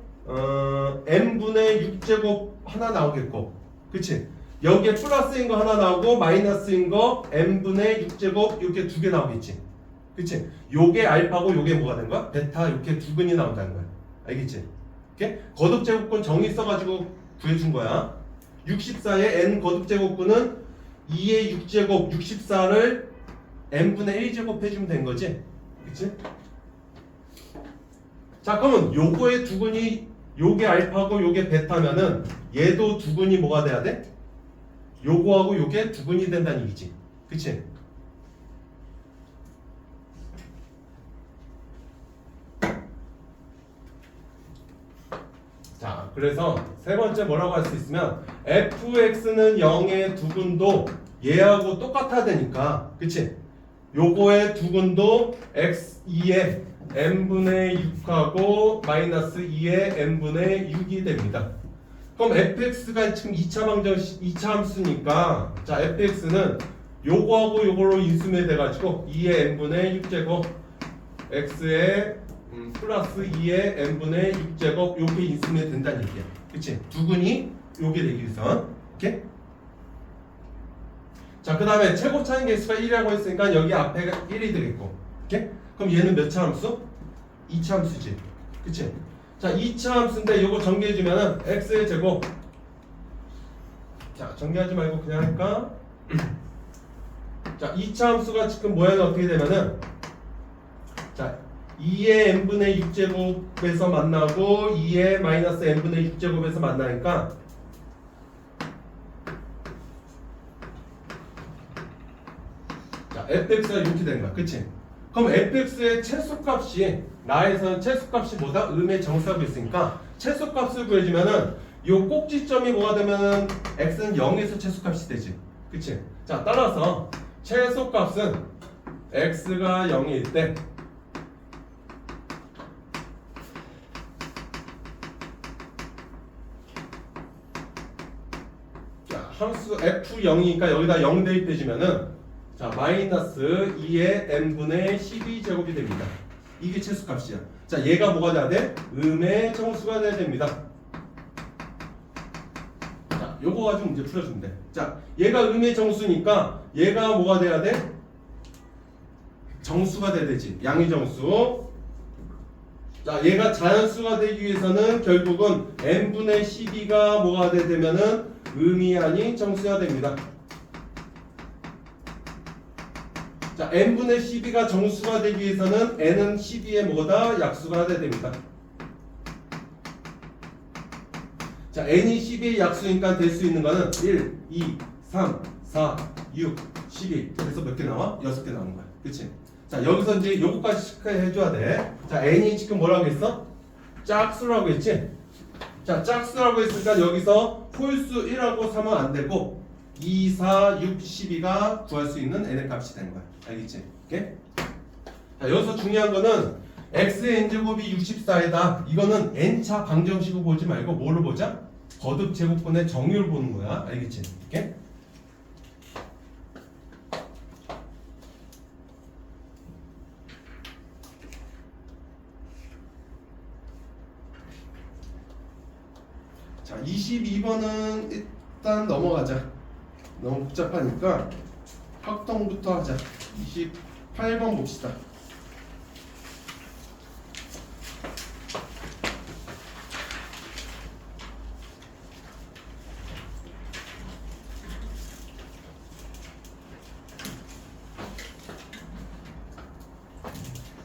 n분의 6제곱 하나 나오겠고 그치? 여기에 플러스인 거 하나 나오고 마이너스인 거 n분의 6제곱 이렇게 2개 나오겠지. 그치? 요게 알파고 요게 뭐가 된 거야? 베타 이렇게 2근이 나온다는 거야. 알겠지? 오케이? 거듭제곱근 정의 써가지고 구해준 거야. 64의 n 거듭제곱근은 2의 6제곱 64를 n분의 1제곱 해주면 된 거지. 그치? 자, 그러면 요거의 두근이 요게 알파고 요게 베타면은 얘도 두근이 뭐가 돼야 돼? 요거하고 요게 두근이 된다는 얘기지. 그치? 그래서 세 번째 뭐라고 할 수 있으면 fx는 0의 두근도 얘하고 똑같아야 되니까 그치? 요거의 두근도 x2의 n분의 6하고 마이너스 2의 n분의 6이 됩니다. 그럼 fx가 지금 2차 방정 2차 함수니까 자 fx는 요거하고 요걸로 인수분해 돼가지고 2의 n분의 6제곱 x의 플러스 2의 n분의 6제곱 요게 인수분해 된다는 얘기야. 그치? 두근이 요게 되기 위해서 오케이? 자 그 다음에 최고 차인 개수가 1이라고 했으니까 여기 앞에가 1이 되겠고 오케이? 그럼 얘는 몇 차 함수? 2차 함수지 그치? 자 2차 함수인데 요거 전개해주면은 x의 제곱 자 전개하지 말고 그냥 할까? 자 2차 함수가 지금 모양이 어떻게 되면은 자 2의 n분의 6제곱에서 만나고 2의 마이너스 n분의 6제곱에서 만나니까 자 fx가 이렇게 되는 거야 그치? 그럼 fx의 최소값이 나에서는 최소값이 뭐다? 음의 정수하고 있으니까 최소값을 구해주면은 요 꼭지점이 뭐가 되면은 x는 0에서 최소값이 되지 그치? 자 따라서 최소값은 x가 0일 때 자 함수 f0이니까 여기다 0 대입해주면은 자 마이너스 2의 n분의 12제곱이 됩니다. 이게 최소값이야. 자 얘가 뭐가 돼야 돼? 음의 정수가 돼야 됩니다. 자 요거 가지고 문제 풀어주면 돼. 자 얘가 음의 정수니까 얘가 뭐가 돼야 돼? 정수가 돼야 되지. 양의 정수. 자 얘가 자연수가 되기 위해서는 결국은 n분의 12가 뭐가 돼야 되면은 음이 아닌 정수가 됩니다. 자, n분의 12가 정수가 되기 위해서는 n은 12의 뭐다? 약수가 돼야 됩니다. 자, n이 12의 약수니까 될 수 있는 거는 1, 2, 3, 4, 6, 12. 그래서 몇 개 나와? 6개 나오는 거야. 그치? 자, 여기서 이제 요거까지 체크해줘야 돼. 자, n이 지금 뭐라고 했어? 짝수라고 했지? 자, 짝수라고 했으니까 여기서 홀수 1하고 3은 안 되고 2, 4, 6, 12가 구할 수 있는 n의 값이 되는 거야. 알겠지? 오케이? 자, 여기서 중요한 거는 x의 n제곱이 64이다. 이거는 n차 방정식으로 보지 말고 뭘로 보자? 거듭 제곱분의 정의를 보는 거야. 알겠지? 오케이? 자, 22번은 일단 넘어가자. 너무 복잡하니까 확동부터 하자. 28번 봅시다.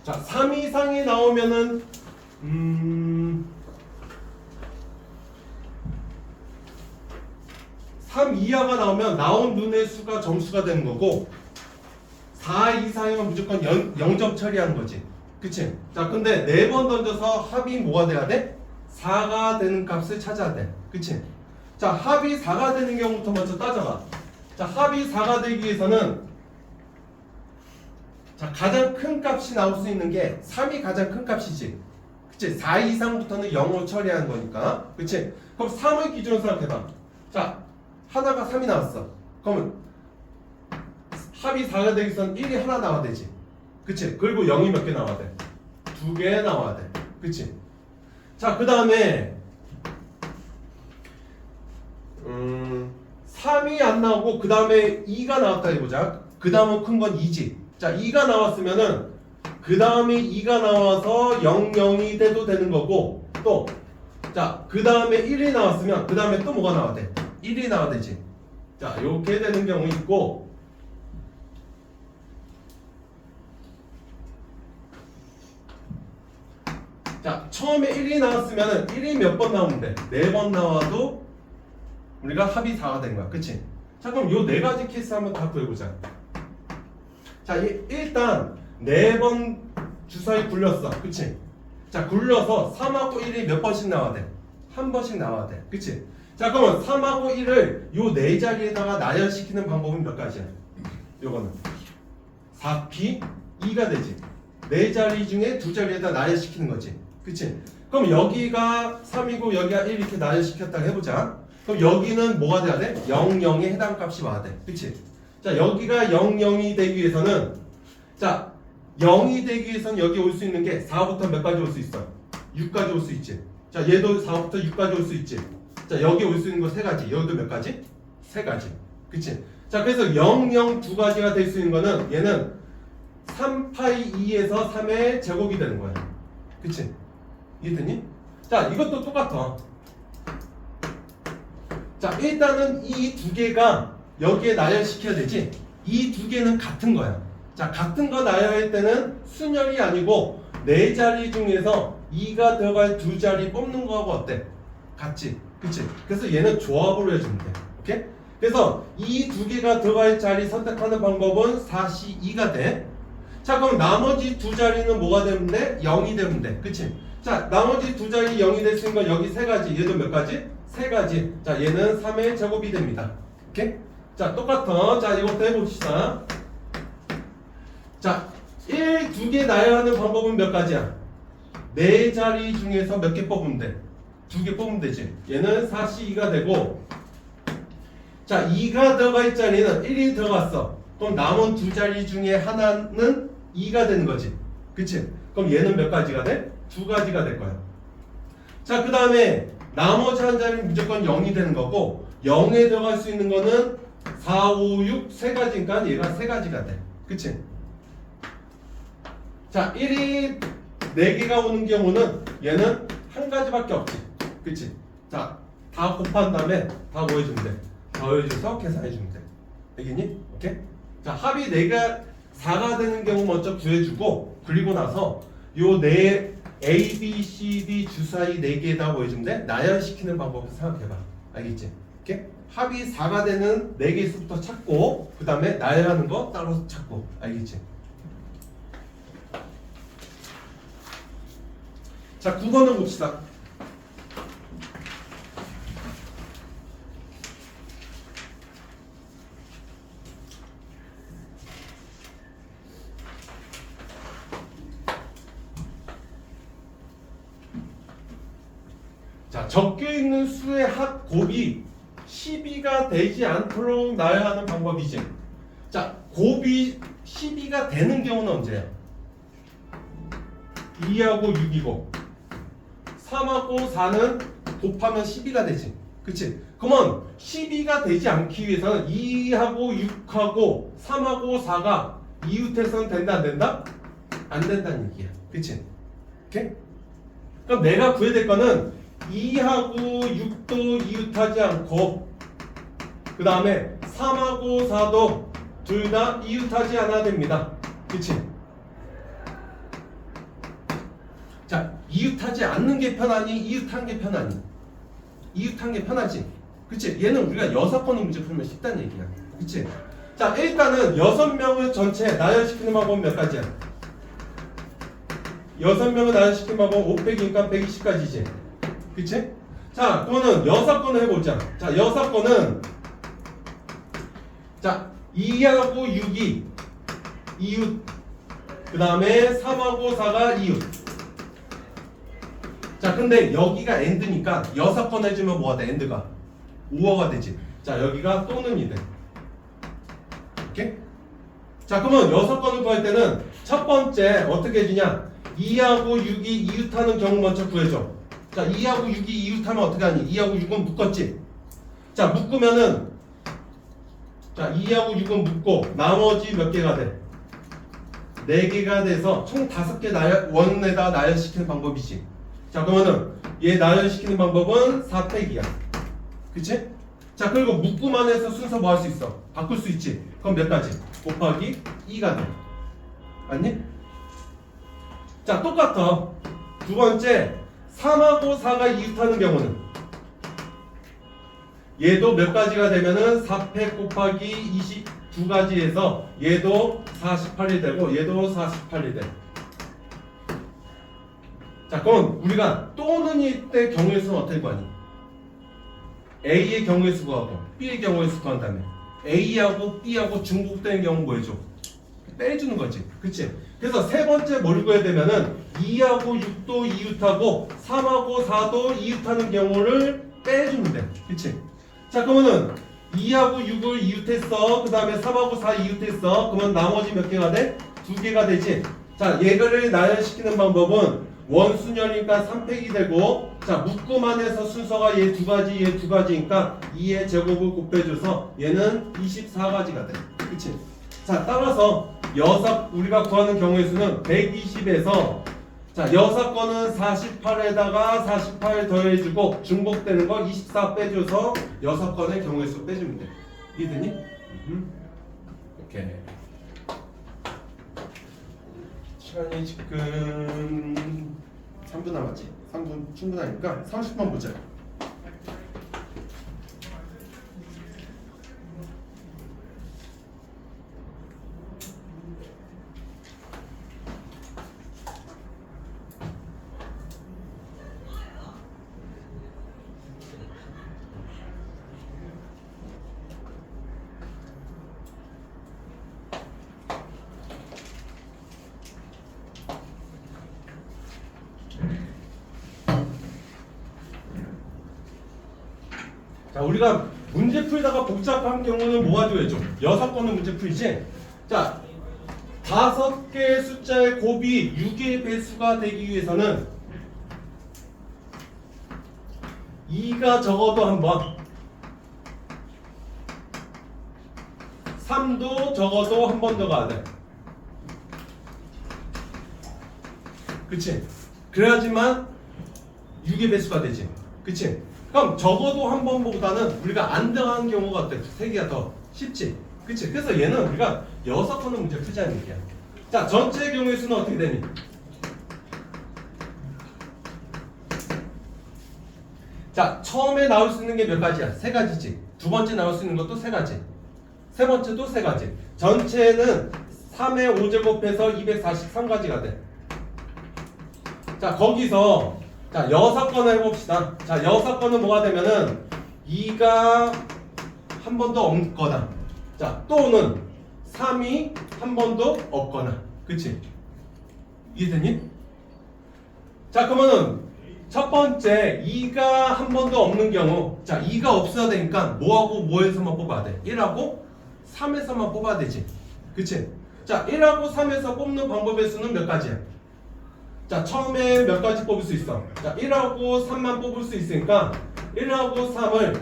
자, 3 이상이 나오면은 3 이하가 나오면 나온 눈의 수가 정수가 되는 거고 4 이상이면 무조건 0점 처리하는 거지. 그치? 자, 근데 4번 던져서 합이 뭐가 돼야 돼? 4가 되는 값을 찾아야 돼. 그치? 자, 합이 4가 되는 경우부터 먼저 따져봐. 자, 합이 4가 되기 위해서는 자, 가장 큰 값이 나올 수 있는 게 3이 가장 큰 값이지. 그치? 4 이상부터는 0으로 처리하는 거니까. 그치? 그럼 3을 기준으로 생각해봐. 자, 하나가 3이 나왔어. 그러면 합이 4가 되기 위해서는 1이 하나 나와야 되지. 그치? 그리고 0이 몇 개 나와야 돼? 2개 나와야 돼. 그치? 자, 그 다음에 3이 안 나오고 그 다음에 2가 나왔다 해보자. 그 다음은 큰 건 2지. 자, 2가 나왔으면은 그 다음에 2가 나와서 0, 0이 돼도 되는 거고 또 자, 그 다음에 1이 나왔으면 그 다음에 또 뭐가 나와야 돼? 1이 나와야 되지. 자, 이렇게 되는 경우 있고 자, 처음에 1이 나왔으면 1이 몇 번 나오면 돼? 4번 나와도 우리가 합이 4가 된 거야. 그치? 자, 그럼 요 4가지 케이스 한번 다 구해보자. 자, 일단 4번 주사위 굴렸어. 그치? 자, 굴려서 3하고 1이 몇 번씩 나와야 돼? 한 번씩 나와야 돼. 그치? 자, 그러면 3하고 1을 요 네 자리에다가 나열시키는 방법은 몇 가지야? 요거는 4p 2가 되지. 네 자리 중에 두 자리에다 나열시키는 거지. 그치? 그럼 여기가 3이고 여기가 1 이렇게 나열시켰다고 해보자. 그럼 여기는 뭐가 돼야 돼? 0, 0에 해당 값이 와야 돼. 그치? 자, 여기가 0, 0이 되기 위해서는 자, 0이 되기 위해서는 여기 올 수 있는 게 4부터 몇 가지 올 수 있어? 6까지 올 수 있지. 자, 얘도 4부터 6까지 올 수 있지. 자, 여기 올 수 있는 거 세 가지. 여기도 몇 가지? 세 가지. 그치? 자, 그래서 0, 0 두 가지가 될 수 있는 거는 얘는 3파이 2에서 3의 제곱이 되는 거야. 그치? 이해되니? 자, 이것도 똑같아. 자, 일단은 이 두 개가 여기에 나열시켜야 되지. 이 두 개는 같은 거야. 자, 같은 거 나열할 때는 순열이 아니고 네 자리 중에서 2가 들어갈 두 자리 뽑는 거하고 어때? 같지? 그치? 그래서 얘는 조합으로 해주면 돼. 오케이? 그래서 이 두 개가 들어갈 자리 선택하는 방법은 4C 2가 돼. 자, 그럼 나머지 두 자리는 뭐가 되면 돼? 0이 되면 돼. 그치? 자, 나머지 두 자리 0이 될 수 있는 건 여기 세 가지. 얘도 몇 가지? 세 가지. 자, 얘는 3의 제곱이 됩니다. 오케이? 자, 똑같아. 자, 이것도 해봅시다. 자, 1, 두 개 나열하는 방법은 몇 가지야? 네 자리 중에서 몇 개 뽑으면 돼? 두 개 뽑으면 되지. 얘는 4C2가 되고, 자, 2가 들어갈 자리는 1이 들어갔어. 그럼 남은 두 자리 중에 하나는 2가 되는 거지. 그치? 그럼 얘는 몇 가지가 돼? 두 가지가 될 거야. 자, 그 다음에 나머지 한 자리는 무조건 0이 되는 거고, 0에 들어갈 수 있는 거는 4, 5, 6 세 가지니까 얘가 세 가지가 돼. 그치? 자, 1이 4개가 오는 경우는 얘는 한 가지밖에 없지. 그치? 자, 다 곱한 다음에 다 뭐 해주면 돼? 더해줘서 계산해주면 돼. 알겠니? 오케이? 자, 합이 4가 되는 경우 먼저 구해주고, 그리고 나서 요 A, B, C, D 주사위 4개에다 뭐 해주면 돼? 나열시키는 방법을 생각해봐. 알겠지? 오케이? 합이 4가 되는 4개 수부터 찾고, 그 다음에 나열하는 거 따로 찾고. 알겠지? 자, 9번을 봅시다. 자, 적혀있는 수의 합 곱이 12가 되지 않도록 나열하는 방법이지. 자, 곱이 12가 되는 경우는 언제야? 2하고 6이고 3하고 4는 곱하면 12가 되지. 그치? 그러면 12가 되지 않기 위해서는 2하고 6하고 3하고 4가 이웃해서는 된다 안 된다? 안 된다는 얘기야. 그치? 오케이? 그럼 내가 구해야 될 거는 2하고 6도 이웃하지 않고, 그 다음에 3하고 4도 둘 다 이웃하지 않아야 됩니다. 그치? 자, 이웃하지 않는 게 편하니 이웃한 게 편하니? 이웃한 게 편하지. 그치? 얘는 우리가 6번의 문제 풀면 쉽다는 얘기야. 그치? 자, 일단은 6명을 전체 나열시키는 방법은 몇 가지야? 6명을 나열시키는 방법은 500이니까 120까지지. 그치? 자, 그러면 6건을 해보자. 자, 6건은 자, 2하고 6이 이웃, 그 다음에 3하고 4가 이웃. 자, 근데 여기가 end니까 6건 해주면 뭐가 돼? end가 5어가 되지. 자, 여기가 또는이 돼. 오케이? 자, 그러면 6건을 구할 때는 첫 번째 어떻게 해주냐? 2하고 6이 이웃하는 경우 먼저 구해줘. 자, 2하고 6이 이웃하면 어떻게 하니? 2하고 6은 묶었지? 자, 묶으면은 자, 2하고 6은 묶고 나머지 몇 개가 돼? 4개가 돼서 총 5개 원에다 나열시키는 방법이지. 자, 그러면은 얘 나열시키는 방법은 4팩이야. 그치? 자, 그리고 묶고만 해서 순서 뭐 할 수 있어? 바꿀 수 있지. 그럼 몇 가지? 곱하기 2가 돼. 맞니? 자, 똑같아. 두 번째 3하고 4가 이웃하는 경우는 얘도 몇 가지가 되면은 4팩 곱하기 22가지에서 얘도 48이 되고 얘도 48이 돼. 자, 그럼 우리가 또는이 때 경우의 수는 어떻게 구하니? A의 경우의 수 구하고 B의 경우의 수 구한 다음에 A하고 B하고 중복되는 경우 뭐 해줘? 빼주는 거지. 그치? 그래서 세 번째 뭘 구해야 되면은 2하고 6도 이웃하고 3하고 4도 이웃하는 경우를 빼주면 돼. 그치? 자, 그러면은 2하고 6을 이웃했어. 그 다음에 3하고 4 이웃했어. 그러면 나머지 몇 개가 돼? 2개가 되지. 자, 얘를 나열시키는 방법은 원순열이니까 3팩이 되고, 자, 묶음 안에서 순서가 얘 두 가지, 얘 두 가지니까 2의 제곱을 곱해줘서 얘는 24가지가 돼. 그치? 자, 따라서 우리가 구하는 경우의 수는 120에서, 자, 6건은 48에다가 48 더해주고 중복되는 거 24 빼줘서 6건의 경우의 수 빼주면 돼. 이해되니? 오케이. 시간이 지금 3분 남았지? 3분 충분하니까 30번 보자. 자, 우리가 문제 풀다가 복잡한 경우는 뭐 가지고 6건은 문제 풀이지? 자, 5개의 숫자의 곱이 6의 배수가 되기 위해서는 2가 적어도 한 번, 3도 적어도 한 번 더 가야 돼. 그치? 그래야지만 6의 배수가 되지. 그치? 그럼 적어도 한 번보다는 우리가 안 들어가는 경우가 어때? 3개가 더 쉽지. 그치? 그래서 얘는 우리가 6건은 문제 풀자는 얘기야. 자, 전체 경우의 수는 어떻게 되니? 자, 처음에 나올 수 있는 게 몇 가지야? 3가지지. 두 번째 나올 수 있는 것도 3가지. 세 번째도 3가지. 전체는 3의 5제곱해서 243가지가 돼. 자, 거기서 자, 6건을 해봅시다. 자, 6건은 뭐가 되면은 2가 한 번도 없거나, 자, 또는 3이 한 번도 없거나. 그치? 이해되니? 자, 그러면은 첫 번째 2가 한 번도 없는 경우, 자, 2가 없어야 되니까 뭐하고 뭐에서만 뽑아야 돼? 1하고 3에서만 뽑아야 되지. 그치? 자, 1하고 3에서 뽑는 방법의 수는 몇 가지야? 자, 처음에 몇 가지 뽑을 수 있어? 자, 1하고 3만 뽑을 수 있으니까 1하고 3을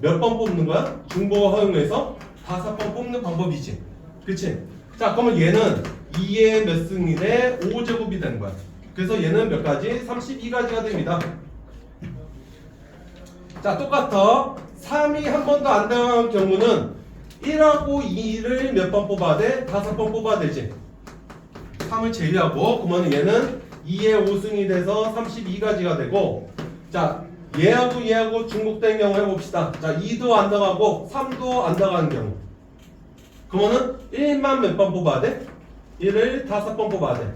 몇 번 뽑는 거야? 중복 허용해서 5번 뽑는 방법이지. 그치? 자, 그러면 얘는 2의 몇 승이 돼? 5제곱이 되는 거야. 그래서 얘는 몇 가지? 32가지가 됩니다. 자, 똑같아. 3이 한 번도 안 들어간 경우는 1하고 2를 몇 번 뽑아야 돼? 5번 뽑아야 되지. 3을 제외하고, 그러면 얘는 2의 5승이 돼서 32가지가 되고, 자, 얘하고 중복된 경우 해봅시다. 자, 2도 안 들어가고 3도 안 들어가는 경우, 그러면은 1만 몇 번 뽑아야 돼? 1을 5번 뽑아야 돼.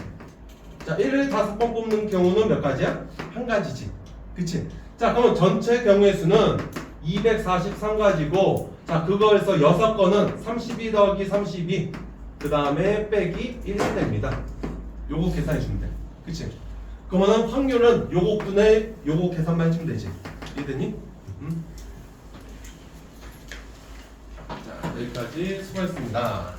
자, 1을 5번 뽑는 경우는 몇 가지야? 한 가지지. 그치? 자, 그러면 전체 경우의 수는 243가지고, 자, 그거에서 6건은 32 더하기 32, 그 다음에 빼기 1이 됩니다. 요거 계산해 주면 돼. 그치? 그러면은 확률은 요거 분의 요거 계산만 해주면 되지. 이해되니? 자, 여기까지 수고했습니다.